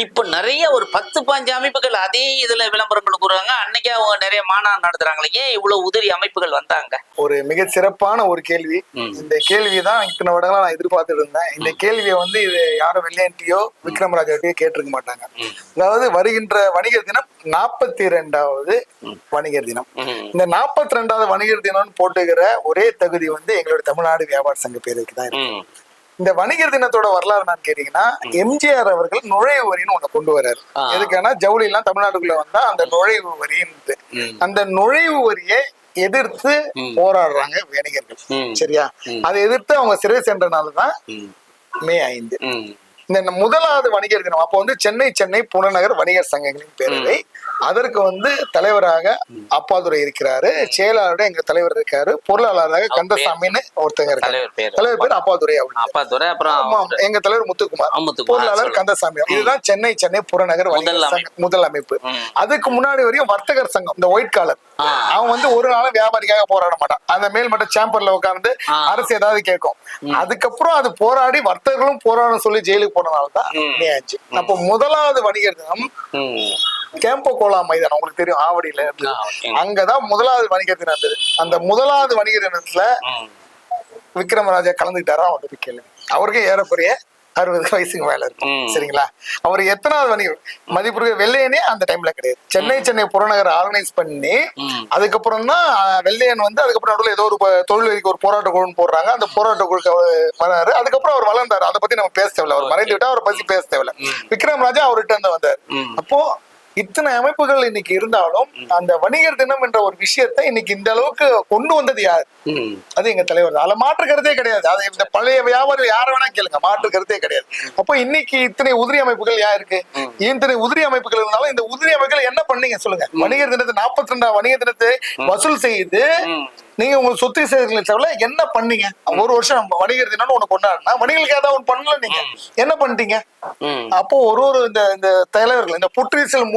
இப்ப நிறைய ஒரு 10-15 அமைப்புகள் அதே இதுல விளம்பரங்கள் கூறுவாங்க. அன்னைக்கே அவங்க நிறைய மாநாடு நடத்துறாங்களே, ஏன் இவ்வளவு உதிரி அமைப்புகள் வந்தாங்க? ஒரு மிக சிறப்பான ஒரு கேள்வி. இந்த கேள்விதான் இத்தனை வருடங்களா நான் எதிர்பார்த்துட்டு இருந்தேன். இந்த கேள்வியை இது யாரும் வெள்ளையன்ட்டியோ விக்ரமராஜாட்டையோ கேட்டிருக்க மாட்டாங்க. அதாவது வருகின்ற வணிகர் தினம் 42வது வணிகர் தினம். இந்த 42வது வணிகர் தினம் போட்டுக்கிற ஒரே தகுதி எங்களுடைய தமிழ்நாடு வியாபார சங்க பேருக்கு தான் இருக்கு. இந்த வணிகர் தினத்தோட வரலாறு நான் கேட்டீங்கன்னா, எம்ஜிஆர் அவர்கள் நுழைவு வரின்னு ஒண்ணு கொண்டு வர்றாரு. எதுக்கான ஜவுளி எல்லாம் தமிழ்நாட்டுக்குள்ள வந்தா அந்த நுழைவு வரின்னு, அந்த நுழைவு வரியை எதிர்த்து போராடுறாங்க வணிகர்கள். சரியா? அதை எதிர்த்து அவங்க சிறை சென்றனாலதான் மே 5 இந்த முதலாவது வணிகர் தினம். அப்போ சென்னை புறநகர் வணிகர் சங்கங்களின் பேரவை. அதற்கு தலைவராக அப்பாதுரை இருக்கிறாரு, செயலாளர் எங்க தலைவர் இருக்காரு, பொருளாளராக கந்தசாமின்னு ஒருத்தங்க இருக்காரு. தலைவர் பேர் அப்பாதுரை. எங்க தலைவர் முத்துக்குமார், பொருளாளர் கந்தசாமி. இதுதான் சென்னை புறநகர் வணிகர் முதல் அமைப்பு. அதுக்கு முன்னாடி வரையும் வர்த்தகர் சங்கம், இந்த ஒயிட் காலர் அவன் வந்து ஒரு நாளும் வியாபாரிக்காக போராட மாட்டான். அந்த மேல்மட்ட சேம்பர்ல உட்கார்ந்து அரசு ஏதாவது கேட்கும். அதுக்கப்புறம் அது போராடி வர்த்தகர்களும் போராடும் சொல்லி ஜெயிலுக்கு போனதாலதான் ஆச்சு. அப்போ முதலாவது வணிகர் தினம் கேம்போ கோலா மைதானம் உங்களுக்கு தெரியும், ஆவடியில இருந்து. அங்கதான் முதலாவது வணிகர் தினம் இருந்தது. அந்த முதலாவது வணிகர் தினத்துல விக்ரமராஜா கலந்துக்கிட்டாரா அவர்கிட்ட போய் கேளுங்க. அவருக்கே ஏறக்குறைய 60 வயசுக்கு மேல இருக்கும். சரிங்களா? அவர் எத்தனாவது வணிகர் மதிப்பு வெள்ளையனே அந்த டைம்ல கிடையாது. சென்னை புறநகர் ஆர்கனைஸ் பண்ணி அதுக்கப்புறம் தான் வெள்ளையன் வந்து அதுக்கப்புறம் நடுவில் ஏதோ ஒரு தொழிலுக்கு ஒரு போராட்ட குழுன்னு போடுறாங்க. அந்த போராட்ட குழுக்கு வராரு. அதுக்கப்புறம் அவர் வளர்ந்தாரு. அதை பத்தி நம்ம பேச தேவையில்ல. அவர் மறைந்து விட்டா அவரை பத்தி பேச தேவையில்ல. விக்ரமராஜா அவர்கிட்ட இருந்து வந்தார். அப்போ இத்தனை அமைப்புகள் இன்னைக்கு இருந்தாலும் அந்த வணிகர் தினம் என்ற ஒரு விஷயத்தை இன்னைக்கு இந்த அளவுக்கு கொண்டு வந்தது யார்? அது எங்க தலைவர் தான். அதுல மாற்று கருத்தே கிடையாது. அது இந்த பழைய வியாபாரிகள் யார வேணா கேளுங்க, மாற்று கருத்தே கிடையாது. அப்போ இன்னைக்கு இத்தனை உதிரி அமைப்புகள் யாருக்கு? இத்தனை உதிரி அமைப்புகள் இருந்தாலும் இந்த உதிரி அமைப்புகள் என்ன பண்ணீங்க சொல்லுங்க? வணிகர் தினத்தை 42ஆம் வணிகர் தினத்தை வசூல் செய்து நீங்க உங்க சொத்து சேர்க்கல என்ன பண்ணீங்க? ஒரு வருஷம் வணிகர் தினம்னு ஒண்ணு கொண்டாடுனா வணிகர்களுக்கு ஏதாவது ஒண்ணு பண்ணல, நீங்க என்ன பண்ணிட்டீங்க? அப்போ ஒரு இந்த தலைவர்கள், இந்த புற்றீசல்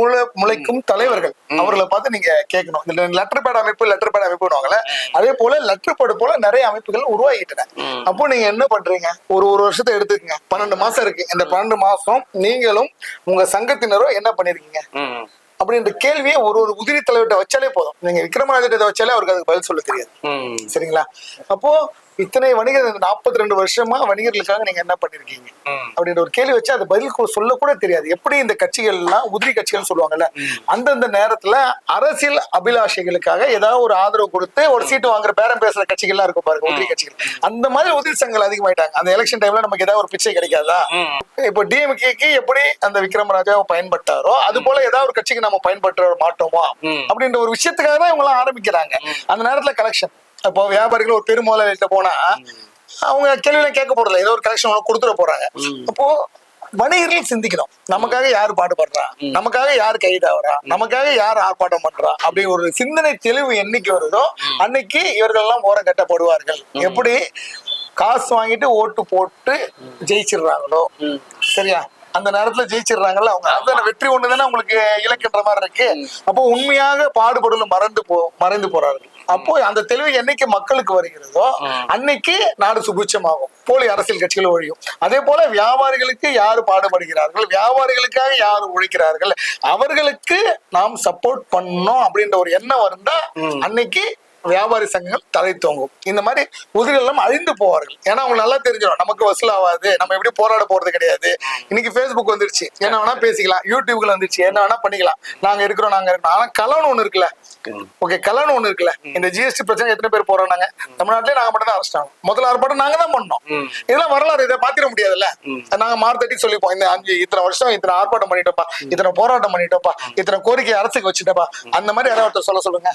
முளைக்கும் தலைவர்கள், அவர்களை பார்த்து நீங்க கேட்கணும். இந்த லெட்டர் பேட் அமைப்புவாங்கல்ல, அதே போல லெட்டர் பேட் போல நிறைய அமைப்புகள் உருவாகிட்டன. அப்போ நீங்க என்ன பண்றீங்க? ஒரு வருஷத்தை எடுத்துக்கங்க. 12 மாசம் இருக்கு. இந்த 12 மாசம் நீங்களும் உங்க சங்கத்தினரும் என்ன பண்ணிருக்கீங்க அப்படின்ற கேள்வியை ஒரு உதிரி தலைவர்கிட்ட வச்சாலே போதும். நீங்க விக்ரமராஜத்தை வச்சாலே அவருக்கு அதுக்கு பதில் சொல்ல தெரியாது. சரிங்களா? அப்போ இத்தனை வணிகர் 42 வருஷமா வணிகர்களுக்காக நீங்க என்ன பண்ணிருக்கீங்க அப்படின்ற ஒரு கேள்வி வச்சு அது பதில் சொல்ல கூட தெரியாது. எப்படி இந்த கட்சிகள் எல்லாம் உதிரி கட்சிகள் சொல்லுவாங்கல்ல, அந்தந்த நேரத்துல அரசியல் அபிலாஷைகளுக்காக ஏதாவது ஒரு ஆதரவு கொடுத்து ஒரு சீட்டு வாங்குற பேரம் பேசுற கட்சிகள்லாம் இருக்கும் பாருங்க, உதிரி கட்சிகள். அந்த மாதிரி உதிரி சங்கங்கள் அதிகமாயிட்டாங்க. அந்த எலெக்ஷன் டைம்ல நமக்கு ஏதாவது ஒரு பிச்சை கிடைக்காதா? இப்போ டிஎம்கேக்கு எப்படி அந்த விக்ரமராஜா பயன்பட்டாரோ அது போல ஏதாவது ஒரு கட்சிக்கு நம்ம பயன்படுத்த மாட்டோமா அப்படின்ற ஒரு விஷயத்துக்காக தான் இவங்க எல்லாம் ஆரம்பிக்கிறாங்க. அந்த நேரத்துல கலெக்ஷன். இப்போ வியாபாரிகள் ஒரு பெருமூலையிட்ட போனா அவங்க கேள்வியெல்லாம் கேட்க போறதில்ல, ஏதோ ஒரு கலெக்ஷன் கொடுத்துட போறாங்க. அப்போ வணிகர்கள் சிந்திக்கணும், நமக்காக யாரு பாடுபடுறா, நமக்காக யாரு கைதாகிறா, நமக்காக யார் ஆர்ப்பாட்டம் பண்றா அப்படி ஒரு சிந்தனை தெளிவு என்னைக்கு வருதோ அன்னைக்கு இவர்கள் எல்லாம் ஓரம் கட்டப்படுவார்கள். எப்படி காசு வாங்கிட்டு ஓட்டு போட்டு ஜெயிச்சிடுறாங்களோ, சரியா, அந்த நேரத்துல ஜெயிச்சிடுறாங்கல்ல அவங்க, அந்த வெற்றி ஒண்ணுதானே உங்களுக்கு இலக்குன்ற மாதிரி இருக்கு. அப்போ உண்மையாக பாடுபடலும் மறைந்து போறார்கள். அப்போ அந்த தெளிவு என்னைக்கு மக்களுக்கு வருகிறதோ அன்னைக்கு நாடு சுபிட்சமாகும், போலி அரசியல் கட்சிகள் ஒழியும். அதே போல வியாபாரிகளுக்கு யாரு பாடுபடுகிறார்கள், வியாபாரிகளுக்காக யாரு உழைக்கிறார்கள், அவர்களுக்கு நாம் சப்போர்ட் பண்ணணும் அப்படின்ற ஒரு எண்ணம் வந்தா அன்னைக்கு வியாபாரி சங்கங்கள் தலை தோங்கும். இந்த மாதிரி உதிரிகள் எல்லாம் அழிந்து போவார்கள். ஏன்னா அவங்க நல்லா தெரிஞ்சிடும் நமக்கு வசூல் ஆகாது, நம்ம எப்படி போராட போறது கிடையாது. இன்னைக்கு Facebook வந்துருச்சு, என்ன வேணா பேசிக்கலாம். யூடியூப்ல வந்துருச்சு, என்ன வேணா பண்ணிக்கலாம். நாங்க இருக்கிறோம். ஆனா கலன்னு ஒண்ணு இருக்குல்ல, ஓகே, கலன்னு ஒண்ணு இருக்குல்ல. இந்த ஜிஎஸ்டி பிரச்சனை எத்தனை பேர் போறாங்க? தமிழ்நாட்டிலே நாங்க மட்டும் தான் அரெஸ்ட் ஆகும். முதல்ல ஆர்ப்பாட்டம் நாங்க தான் பண்ணோம். இதெல்லாம் வரலாறு, இதை பாத்திர முடியாதுல்ல. நாங்க மார்த்தட்டி சொல்லிப்போம், இந்த 5 வருஷம் இத்தனை ஆர்ப்பாட்டம் பண்ணிட்டோப்பா, இத்தனை போராட்டம் பண்ணிட்டோப்பா, இத்தனை கோரிக்கை அரசுக்கு வச்சுட்டப்பா. அந்த மாதிரி யாராவது சொல்லுங்க,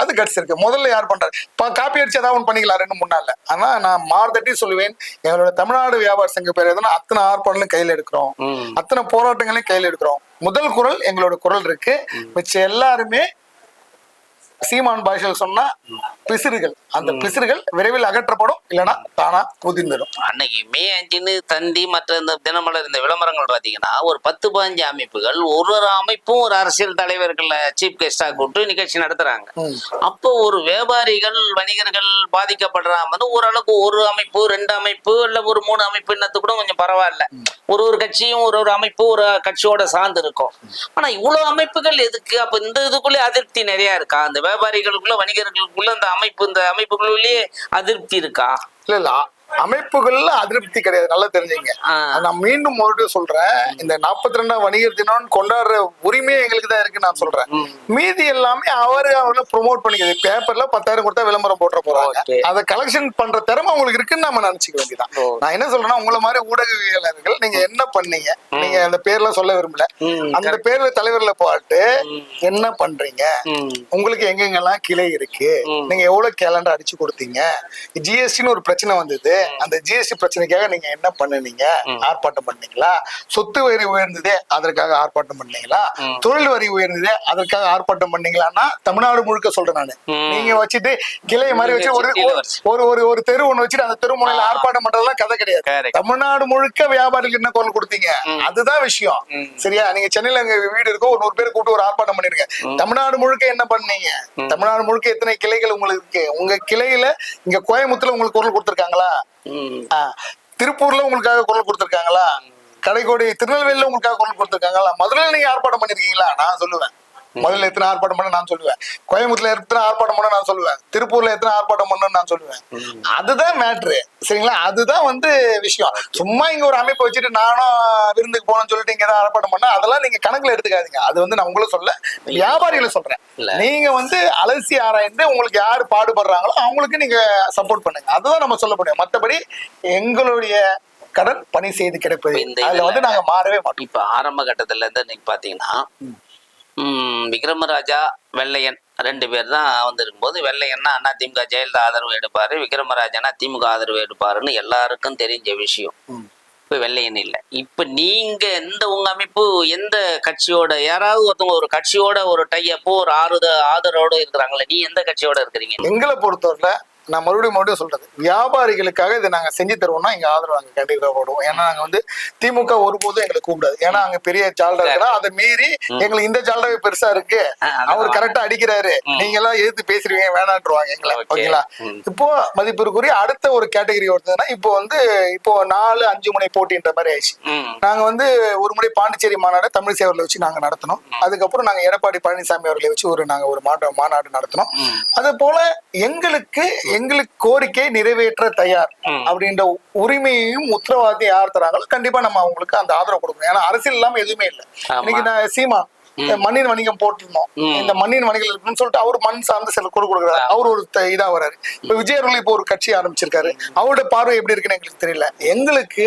அது கட்சி இருக்கு. முதல்ல யார் பண்றாரு? காப்பி அடிச்சு ஏதாவது ஒண்ணு பண்ணிக்கலாம் 2-3 நாள்ல. ஆனா நான் மார்த்தட்டி சொல்லுவேன், எங்களோட தமிழ்நாடு வியாபார சங்க பேர் எதுனா அத்தனை ஆர்ப்பாட்டங்களும் கையில எடுக்கிறோம், அத்தனை போராட்டங்களையும் கையில எடுக்கிறோம். முதல் குரல் எங்களோட குரல் இருக்கு. மிச்ச எல்லாருமே சீமான் பாஷையில் சொன்னா பிசிறுகள். அந்த பிசிறுகள் விரைவில் அகற்றப்படும், இல்லைன்னா தானா புதிர்ந்துடும். அன்னைக்கு மே 5 தந்தி மற்ற இந்த தினமலர் இந்த விளம்பரங்கள் பாத்தீங்கன்னா ஒரு 10-15 அமைப்புகள் ஒரு அமைப்பும் ஒரு அரசியல் தலைவர்களை சீஃப் கெஸ்டா கூப்பிட்டு நிகழ்ச்சி நடத்துறாங்க. அப்போ ஒரு வியாபாரிகள் வணிகர்கள் பாதிக்கப்படுறாம ஓரளவுக்கு ஒரு அமைப்பு 2 அமைப்பு இல்ல ஒரு 3 அமைப்பு என்னது கூட கொஞ்சம் பரவாயில்ல. ஒரு கட்சியும் ஒரு அமைப்பு ஒரு கட்சியோட சார்ந்து இருக்கும். ஆனா இவ்வளவு அமைப்புகள் எதுக்கு? அப்ப இந்த இதுக்குள்ளே அதிருப்தி நிறைய இருக்கா? அந்த வியாபாரிகளுக்குள்ள வணிகர்களுக்குள்ள இந்த அமைப்புக்குள்ளேயே அதிருப்தி இருக்கா? இல்ல அமைப்புகள்ல அதிருப்தி கிடையாது, நல்லா தெரிஞ்சுங்க. நான் மீண்டும் மறுபடியும் சொல்றேன், இந்த 42ஆம் வணிகர் தினம் கொண்டாடுற உரிமையே எங்களுக்கு தான் இருக்கு நான் சொல்றேன். மீதி எல்லாமே அவரை ப்ரொமோட் பண்ணிக்கிறது. பேப்பர்ல 10,000 கொடுத்தா விளம்பரம் போட்டுற போறாங்க. அதை கலெக்ஷன் பண்ற திறமை உங்களுக்கு இருக்குன்னு நம்ம நினைச்சுக்க வேண்டியதான். நான் என்ன சொல்றேன்னா, உங்களை மாதிரி ஊடகவியலாளர்கள் நீங்க என்ன பண்ணீங்க, நீங்க அந்த பேர்ல சொல்ல விரும்பல, அந்த பேர்ல தலைவர்ல போட்டு என்ன பண்றீங்க, உங்களுக்கு எங்கெங்கெல்லாம் கிளை இருக்கு, நீங்க எவ்வளவு கேலண்டர் அடிச்சு கொடுத்தீங்க, ஜிஎஸ்டின்னு ஒரு பிரச்சனை வந்தது, அந்த ஜிஎஸ்டி பிரச்சனைக்காக நீங்க என்ன பண்ணுனீங்க? ஆர்ப்பாட்டம் பண்ணீங்களா? சொத்து வரி உயர்ந்ததே அதற்காக ஆர்ப்பாட்டம் பண்ணீங்களா? தொழில் வரி உயர்ந்ததே அதற்காக ஆர்ப்பாட்டம் பண்ணீங்களான்னா தமிழ்நாடு முழுக்க சொல்றேன் நானு. நீங்க வச்சுட்டு கிளை மாதிரி வச்சு ஒரு தெரு ஒண்ணு வச்சுட்டு அந்த தெரு முனையில ஆர்ப்பாட்டம் பண்றதெல்லாம் கதை கிடையாது. தமிழ்நாடு முழுக்க வியாபாரிகள் என்ன குரல் கொடுத்தீங்க? அதுதான் விஷயம். சரியா? நீங்க சென்னையில எங்க வீடு இருக்கோ ஒரு 100 பேர் கூப்பிட்டு ஒரு ஆர்ப்பாட்டம் பண்ணிருங்க. தமிழ்நாடு முழுக்க என்ன பண்ணீங்க? தமிழ்நாடு முழுக்க எத்தனை கிளைகள் உங்களுக்கு இருக்கு? உங்க கிளையில இங்க கோயம்புத்தூர்ல உங்களுக்கு குரல் கொடுத்திருக்காங்களா? திருப்பூர்ல உங்களுக்காக குரல் கொடுத்திருக்காங்களா? கடைக்கோடி திருநெல்வேலியில உங்களுக்காக குரல் கொடுத்திருக்காங்களா? மதுரையில நீங்க ஆர்ப்பாட்டம் பண்ணிருக்கீங்களா? நான் சொல்லுவேன். முதல்ல எத்தனை ஆர்ப்பாட்டம் பண்ண நான் சொல்லுவேன். கோயம்புத்தூர்ல எத்தனை ஆர்ப்பாட்டம் பண்ண நான் சொல்லுவேன். திருப்பூர்ல எத்தனை ஆர்ப்பாட்டம் பண்ண நான் சொல்லுவேன். அதுதான் மேட்ரு. சரிங்களா? அதுதான் விஷயம். சும்மா இங்க ஒரு அமைப்பு வச்சுட்டு நானும் விருந்துக்கு போனோம்னு சொல்லிட்டு இங்க ஏதாவது ஆர்ப்பாட்டம் பண்ணா அதெல்லாம் நீங்க கணக்குல எடுத்துக்காதீங்க. அது நான் உங்களும் சொல்ல வியாபாரிகளை சொல்றேன். நீங்க அலசி ஆராய்ந்து உங்களுக்கு யாரு பாடுபடுறாங்களோ அவங்களுக்கு நீங்க சப்போர்ட் பண்ணுங்க. அதுதான் நம்ம சொல்ல முடியும். மற்றபடி எங்களுடைய கடன் பணி செய்து கிடைப்பது அதுல நாங்க மாறவே மாட்டோம். இப்ப ஆரம்ப கட்டத்துல இருந்து நீங்க பாத்தீங்கன்னா விக்ரமராஜா வெள்ளையன் 2 பேர் தான் வந்திருக்கும்போது வெள்ளையன்னா அதிமுக ஜெயலலிதா ஆதரவு எடுப்பாரு, விக்ரமராஜனா திமுக ஆதரவு எடுப்பாருன்னு எல்லாருக்கும் தெரிஞ்ச விஷயம். இப்ப வெள்ளையன் இல்லை. இப்ப நீங்க உங்க அமைப்பு எந்த கட்சியோட யாராவது ஒருத்தவங்க ஒரு கட்சியோட ஒரு டையப்போ ஒரு ஆதரவோட இருக்கிறாங்களே, நீ எந்த கட்சியோட இருக்கிறீங்க? எங்களை பொறுத்தவரை நான் மறுபடியும் சொல்றது வியாபாரிகளுக்காக இதை நாங்க செஞ்சு தருவோம்னா எங்க ஆதரவு நாங்க கண்டிப்பா போடுவோம். ஏன்னா நாங்க திமுக ஒருபோதும் எங்களுக்கு கூப்பிடாது. ஏன்னா அங்க பெரிய ஜால்டா இருக்குன்னா அதை மீறி எங்களுக்கு இந்த ஜால்டாவே பெருசா இருக்கு, அவர் கரெக்டா அடிக்கிறாரு, நீங்க எல்லாம் எதிர்த்து பேசுறீங்க வேணான்றுவாங்க எங்களை. ஓகேங்களா? இப்போ மதிப்பிற்குரிய அடுத்த ஒரு கேட்டகரி வருதுன்னா இப்போ 4-5 முனை போட்டின்ற மாதிரி ஆயிடுச்சு. நாங்க ஒரு முறை பாண்டிச்சேரி மாநாடு தமிழ் சேவரில் வச்சு நாங்க நடத்தினோம். அதுக்கப்புறம் நாங்க எடப்பாடி பழனிசாமி அவர்களை வச்சு நாங்க ஒரு மாநாடு நடத்தினோம். அது போல எங்களுக்கு கோரிக்கை நிறைவேற்ற தயார் அப்படின்ற உரிமையையும் உத்தரவாதத்தையும் யார் தராங்களோ கண்டிப்பா நம்ம அவங்களுக்கு அந்த ஆதரவு கொடுக்கணும். ஏன்னா அரசியல் இல்லாம எதுவுமே இல்லை. இன்னைக்கு நான் சீமான் மண்ணின் வணிகம் போட்டிருந்தோம். இந்த மண்ணின் வணிகம் இருக்குன்னு சொல்லிட்டு அவர் மண் சார்ந்த சில குரல் கொடுக்குறாரு. அவர் ஒரு இதா வர்றாரு. இப்ப விஜய் அவர்கள் இப்போ ஒரு கட்சி ஆரம்பிச்சிருக்காரு. அவருடைய பார்வை எப்படி இருக்குன்னு எங்களுக்கு தெரியல. எங்களுக்கு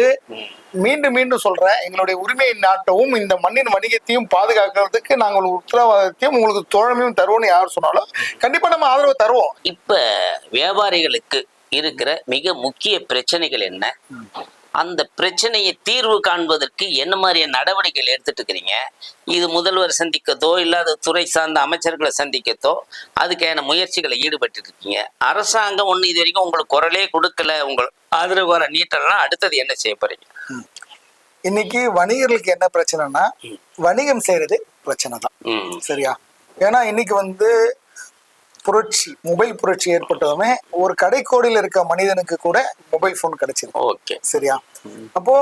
மீண்டும் சொல்றேன், எங்களுடைய உரிமையை நாட்டவும் இந்த மண்ணின் வணிகத்தையும் பாதுகாக்கிறதுக்கு நாங்கள் உத்தரவாதத்தையும் உங்களுக்கு தோழமையும் தருவோம்னு யார் சொன்னாலும் கண்டிப்பா நம்ம ஆதரவு தருவோம். இப்ப வியாபாரிகளுக்கு இருக்கிற மிக முக்கிய பிரச்சனைகள் என்ன? அந்த பிரச்சனையை தீர்வு காண்பதற்கு என்ன மாதிரியான நடவடிக்கைகள் எடுத்துட்டு இருக்கிறீங்க? இது முதல்வர் சந்திக்கத்தோ இல்லாத துறை சார்ந்த அமைச்சர்களை சந்திக்கத்தோ அதுக்கான முயற்சிகளை ஈடுபட்டு இருக்கீங்க. அரசாங்கம் இது வரைக்கும் உங்களுக்கு குரலே கொடுக்கல, உங்கள் ஆதரவு வர நீட்டலாம். அடுத்தது என்ன செய்ய போறீங்க? இன்னைக்கு வணிகர்களுக்கு என்ன பிரச்சனைனா வணிகம் செய்யறது பிரச்சனை தான். சரியா? ஏன்னா இன்னைக்கு புரட்சி மொபைல் புரட்சி ஏற்பட்டதுமே ஒரு கடைக்கோடியில் இருக்க மனிதனுக்கு கூட மொபைல் போன் கிடைச்சிருக்கு. சரியா? அப்போ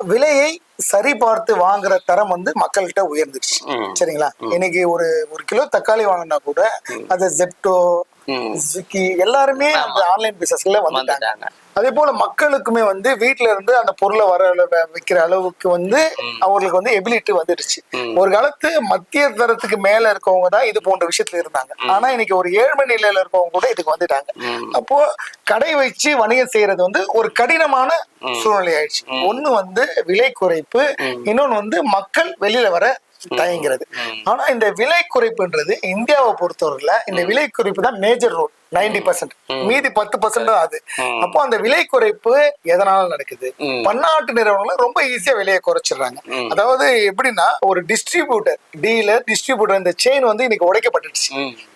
விலையை சரி பார்த்து வாங்குற தரம் மக்கள்கிட்ட உயர்ந்துருச்சு. சரிங்களா? இன்னைக்கு ஒரு கிலோ தக்காளி வாங்கினா கூட அது ஜெப்டோ ஸ்விக்கி எல்லாருமே அந்த ஆன்லைன் பிசினஸ்ல வந்துட்டாங்க. அதே போல மக்களுக்குமே வீட்டுல இருந்து அந்த பொருளை விற்கிற அளவுக்கு அவங்களுக்கு எபிலிட்டி வந்துடுச்சு. ஒரு காலத்து மத்திய தரத்துக்கு மேல இருக்கவங்க தான் இது போன்ற விஷயத்துல இருந்தாங்க. ஆனா இன்னைக்கு ஒரு ஏழ்மை நிலையில இருக்கவங்க கூட இதுக்கு வந்துட்டாங்க. அப்போ கடை வச்சு வணிகம் செய்யறது ஒரு கடினமான சூழ்நிலை ஆயிடுச்சு. ஒண்ணு விலை குறைப்பு, இன்னொன்னு மக்கள் வெளியில வர தயங்கிறது. ஆனா இந்த விலை குறைப்புன்றது இந்தியாவை பொறுத்தவரையில இந்த விலை குறைப்பு தான் மேஜர் ரோல். 90% மீதி 10% தான் அது. அப்போ அந்த விலை குறைப்பு எதனால நடக்குது? பன்னாட்டு நிறுவனங்கள் ரொம்ப ஈஸியா விலையை குறைச்சிடுறாங்க. அதாவது எப்படின்னா ஒரு டிஸ்ட்ரிபியூட்டர் இந்த செயின் இன்னைக்கு உடைக்கப்பட்டுடுச்சு.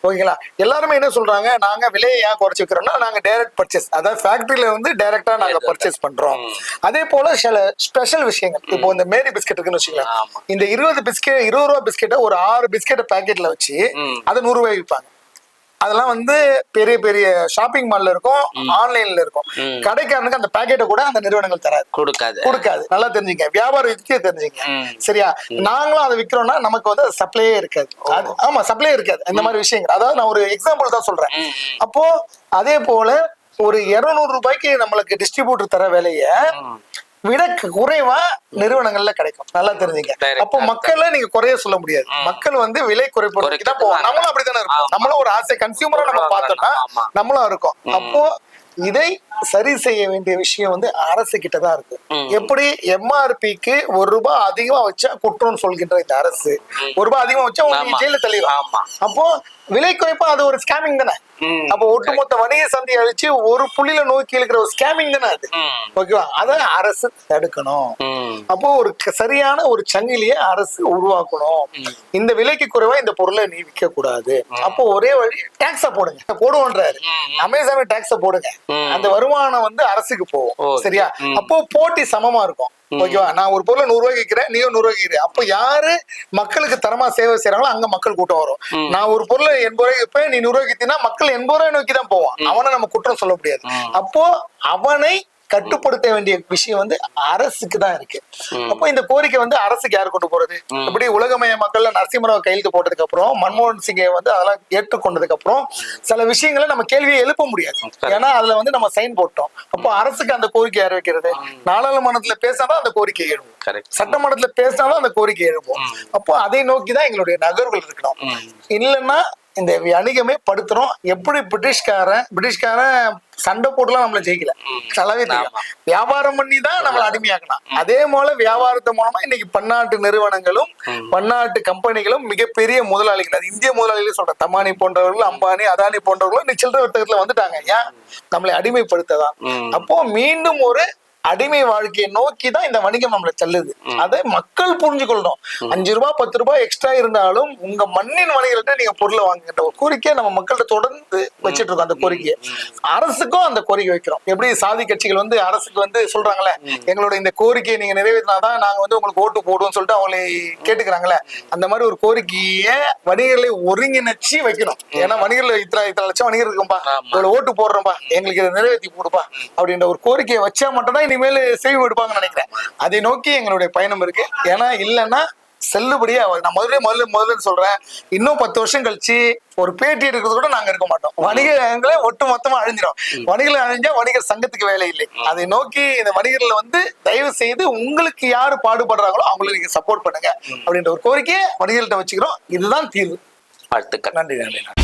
ஓகேங்களா? எல்லாருமே என்ன சொல்றாங்க, நாங்க விலையை ஏன் குறைச்சு வைக்கிறோம்னா நாங்க டைரக்ட் பர்ச்சேஸ், அதாவது ஃபேக்டரியில டைரக்டா நாங்க பர்ச்சேஸ் பண்றோம். அதே போல சில ஸ்பெஷல் விஷயங்கள், இப்போ இந்த மேரி பிஸ்கெட் இருக்குன்னு வச்சுக்கலாம். இந்த 20 ரூபா பிஸ்கெட்டை ஒரு 6 பிஸ்கெட்டை பேக்கெட்ல வச்சு அதை 100 ரூபாய் விற்பாங்க. அதெல்லாம் பெரிய பெரிய ஷாப்பிங் மால்ல இருக்கும், ஆன்லைன்ல இருக்கும். கடைக்காரனுக்கு அந்த பாக்கெட்டை கூட அந்த நிறுவனங்கள் தராது, கொடுக்காது. நல்லா தெரிஞ்சுங்க, வியாபார யுக்தியை தெரிஞ்சுங்க. சரியா? நாங்களும் அதை விற்கிறோம்னா நமக்கு சப்ளையே இருக்காது. ஆமா, சப்ளையே இருக்காது. இந்த மாதிரி விஷயங்கள், அதாவது நான் ஒரு எக்ஸாம்பிள் தான் சொல்றேன். அப்போ அதே போல ஒரு 200 ரூபாய்க்கு நம்மளுக்கு டிஸ்ட்ரிபியூட்டர் தர வேலைய விட குறைவா நிறுவனங்கள்ல கிடைக்கும். நல்லா தெரிஞ்சுங்க. அப்போ மக்களை நீங்க குறைய சொல்ல முடியாது. மக்கள் விலை குறைப்பு தான் போவோம். நம்மளும் அப்படித்தானே இருக்கும். நம்மளும் ஒரு ஆசை கன்சியூமரா நம்ம பார்த்தோம்னா நம்மளும் இருக்கும். அப்போ இதை சரி செய்ய வேண்டிய விஷயம் அரசு கிட்டதான் இருக்கு. எப்படி எம்ஆர்பிக்கு 1 ரூபாய் அதிகமா வச்சா குற்றம்னு சொல்கின்ற இந்த அரசு 1 ரூபாய் அதிகமா வச்சா ஜெயில தள்ளிடும். அப்போ விலை குறைப்பா அது ஒரு ஸ்கேமிங் தானே. அப்போ ஒட்டுமொத்த வணிக சந்தையை அழிச்சு ஒரு புள்ளியில நோக்கி இருக்கிற ஒரு ஸ்கேமிங் தானே அது. ஓகேவா? அத அரசு தடுக்கணும். அப்போ ஒரு சரியான ஒரு சங்கிலியை அரசு உருவாக்கணும். இந்த விலைக்கு குறைவா இந்த பொருளை நீ விற்க கூடாது. அப்போ ஒரே வழி டாக்ஸ போடுங்க. போடுவோன்றாரு அமேசான், டாக்ஸ போடுங்க. அந்த வருமானம் வந்து அரசுக்கு போகும். சரியா? அப்போ போட்டி சமமா இருக்கும். ஓகேவா? நான் ஒரு பொருளை 100 ரூபாய்க்கு விற்கிறேன், நீயும் 100 ரூபாய்க்கு விற்கிறேன். அப்ப யாரு மக்களுக்கு தரமா சேவை செய்யறாங்களோ அங்க மக்கள் கூட்டம் வரும். நான் ஒரு பொருளை 80 ரூபாய்க்கு விற்பேன், நீ 100 ரூபாய்க்கு வித்தீங்கன்னா மக்கள் 80 ரூபாய் நோக்கி தான் போவான். அவனை நம்ம குற்றம் சொல்ல முடியாது. அப்போ அவனை கட்டுப்படுத்த வேண்டிய விஷயம் வந்து அரசுக்கு தான் இருக்கு. அப்போ இந்த கோரிக்கை வந்து அரசுக்கு யார் கொண்டு போறது? இப்படி உலகமய மக்கள்ல நரசிம்மராவ் கையெழுத்து போட்டதுக்கு அப்புறம், மன்மோகன் சிங்கை வந்து அதெல்லாம் ஏற்றுக்கொண்டதுக்கு அப்புறம் சில விஷயங்களை நம்ம கேள்வியை எழுப்ப முடியாது. ஏன்னா அதுல வந்து நம்ம சைன் போட்டோம். அப்போ அரசுக்கு அந்த கோரிக்கை யார் வைக்கிறது? நாடாளுமன்றத்துல பேசினாதான் அந்த கோரிக்கை எழுவும், சட்டமன்றத்துல பேசினாதான் அந்த கோரிக்கை எழுப்போம். அப்போ அதை நோக்கிதான் எங்களுடைய நகர்வுகள் இருக்கணும். இல்லைன்னா இந்த வணிகமே படுத்துறோம். எப்படி பிரிட்டிஷ்காரன் சண்டை போட்டுலாம் நம்மள ஜெயிக்கல, நல்லாவே தெரியும். வியாபாரம் பண்ணி தான் நம்மள அடிமையாக்கணும். அதே போல வியாபாரத்தை மூலமா இன்னைக்கு பன்னாட்டு நிறுவனங்களும் பன்னாட்டு கம்பெனிகளும் மிகப்பெரிய முதலாளிகள், அது இந்திய முதலாளிகள் சொல்ற தமானி போன்றவர்கள், அம்பானி, அதானி போன்றவர்களும் இந்த சில்லறை வர்த்தகத்துல வந்துட்டாங்க. ஏன்? நம்மளை அடிமைப்படுத்ததான். அப்போ மீண்டும் ஒரு அடிமை வாழ்க்கையை நோக்கி தான் இந்த வணிகம் நம்மளை தள்ளுது. அதை மக்கள் புரிஞ்சுக்கொள்ளணும். 5 ரூபாய் 10 ரூபாய் எக்ஸ்ட்ரா இருந்தாலும் உங்க மண்ணின் வணிகர்கிட்ட நீங்க பொருளை வாங்குகின்ற ஒரு கோரிக்கையை நம்ம மக்கள்கிட்ட தொடர்ந்து வச்சுட்டு இருக்கோம். அந்த கோரிக்கையை அரசுக்கும் அந்த கோரிக்கை வைக்கிறோம். எப்படி சாதி கட்சிகள் வந்து அரசுக்கு வந்து சொல்றாங்களே, எங்களோட இந்த கோரிக்கையை நீங்க நிறைவேற்றினாதான் நாங்க வந்து உங்களுக்கு ஓட்டு போடுவோம்னு சொல்லிட்டு அவங்களை கேட்டுக்கிறாங்களே, அந்த மாதிரி ஒரு கோரிக்கையை வணிகர்களை ஒருங்கிணைச்சு வைக்கணும். ஏன்னா வணிகர்ல இத்தனை லட்சம் வணிகர் இருக்கும்பா, இவ்வளவு ஓட்டு போடுறோம்பா, எங்களுக்கு இதை நிறைவேற்றி போடுப்பா அப்படின்ற ஒரு கோரிக்கையை வச்சா மட்டும்தான் இனிமேல் செய்வி எடுப்பாங்கன்னு நினைக்கிறேன். அதை நோக்கி எங்களுடைய பயணம் இருக்கு. ஏன்னா இல்லைன்னா செல்லுபடியா நான் முதல்ல சொல்றேன், இன்னும் 10 வருஷம் கழிச்சு ஒரு பேட்டி எடுக்கிறது கூட நாங்க இருக்க மாட்டோம். வணிகங்களே ஒட்டு மொத்தமா அழிஞ்சிடும். வணிகர்கள் அழிஞ்சா வணிகர் சங்கத்துக்கு வேலை இல்லை. அதை நோக்கி இந்த வணிகர்ல வந்து தயவு செய்து உங்களுக்கு யாரு பாடுபடுறாங்களோ அவங்களுக்கு நீங்க சப்போர்ட் பண்ணுங்க அப்படின்ற ஒரு கோரிக்கையை வணிகர்கள்ட்ட வச்சுக்கிறோம். இதுதான் தீர்வு. வாழ்த்துக்கள். நன்றி.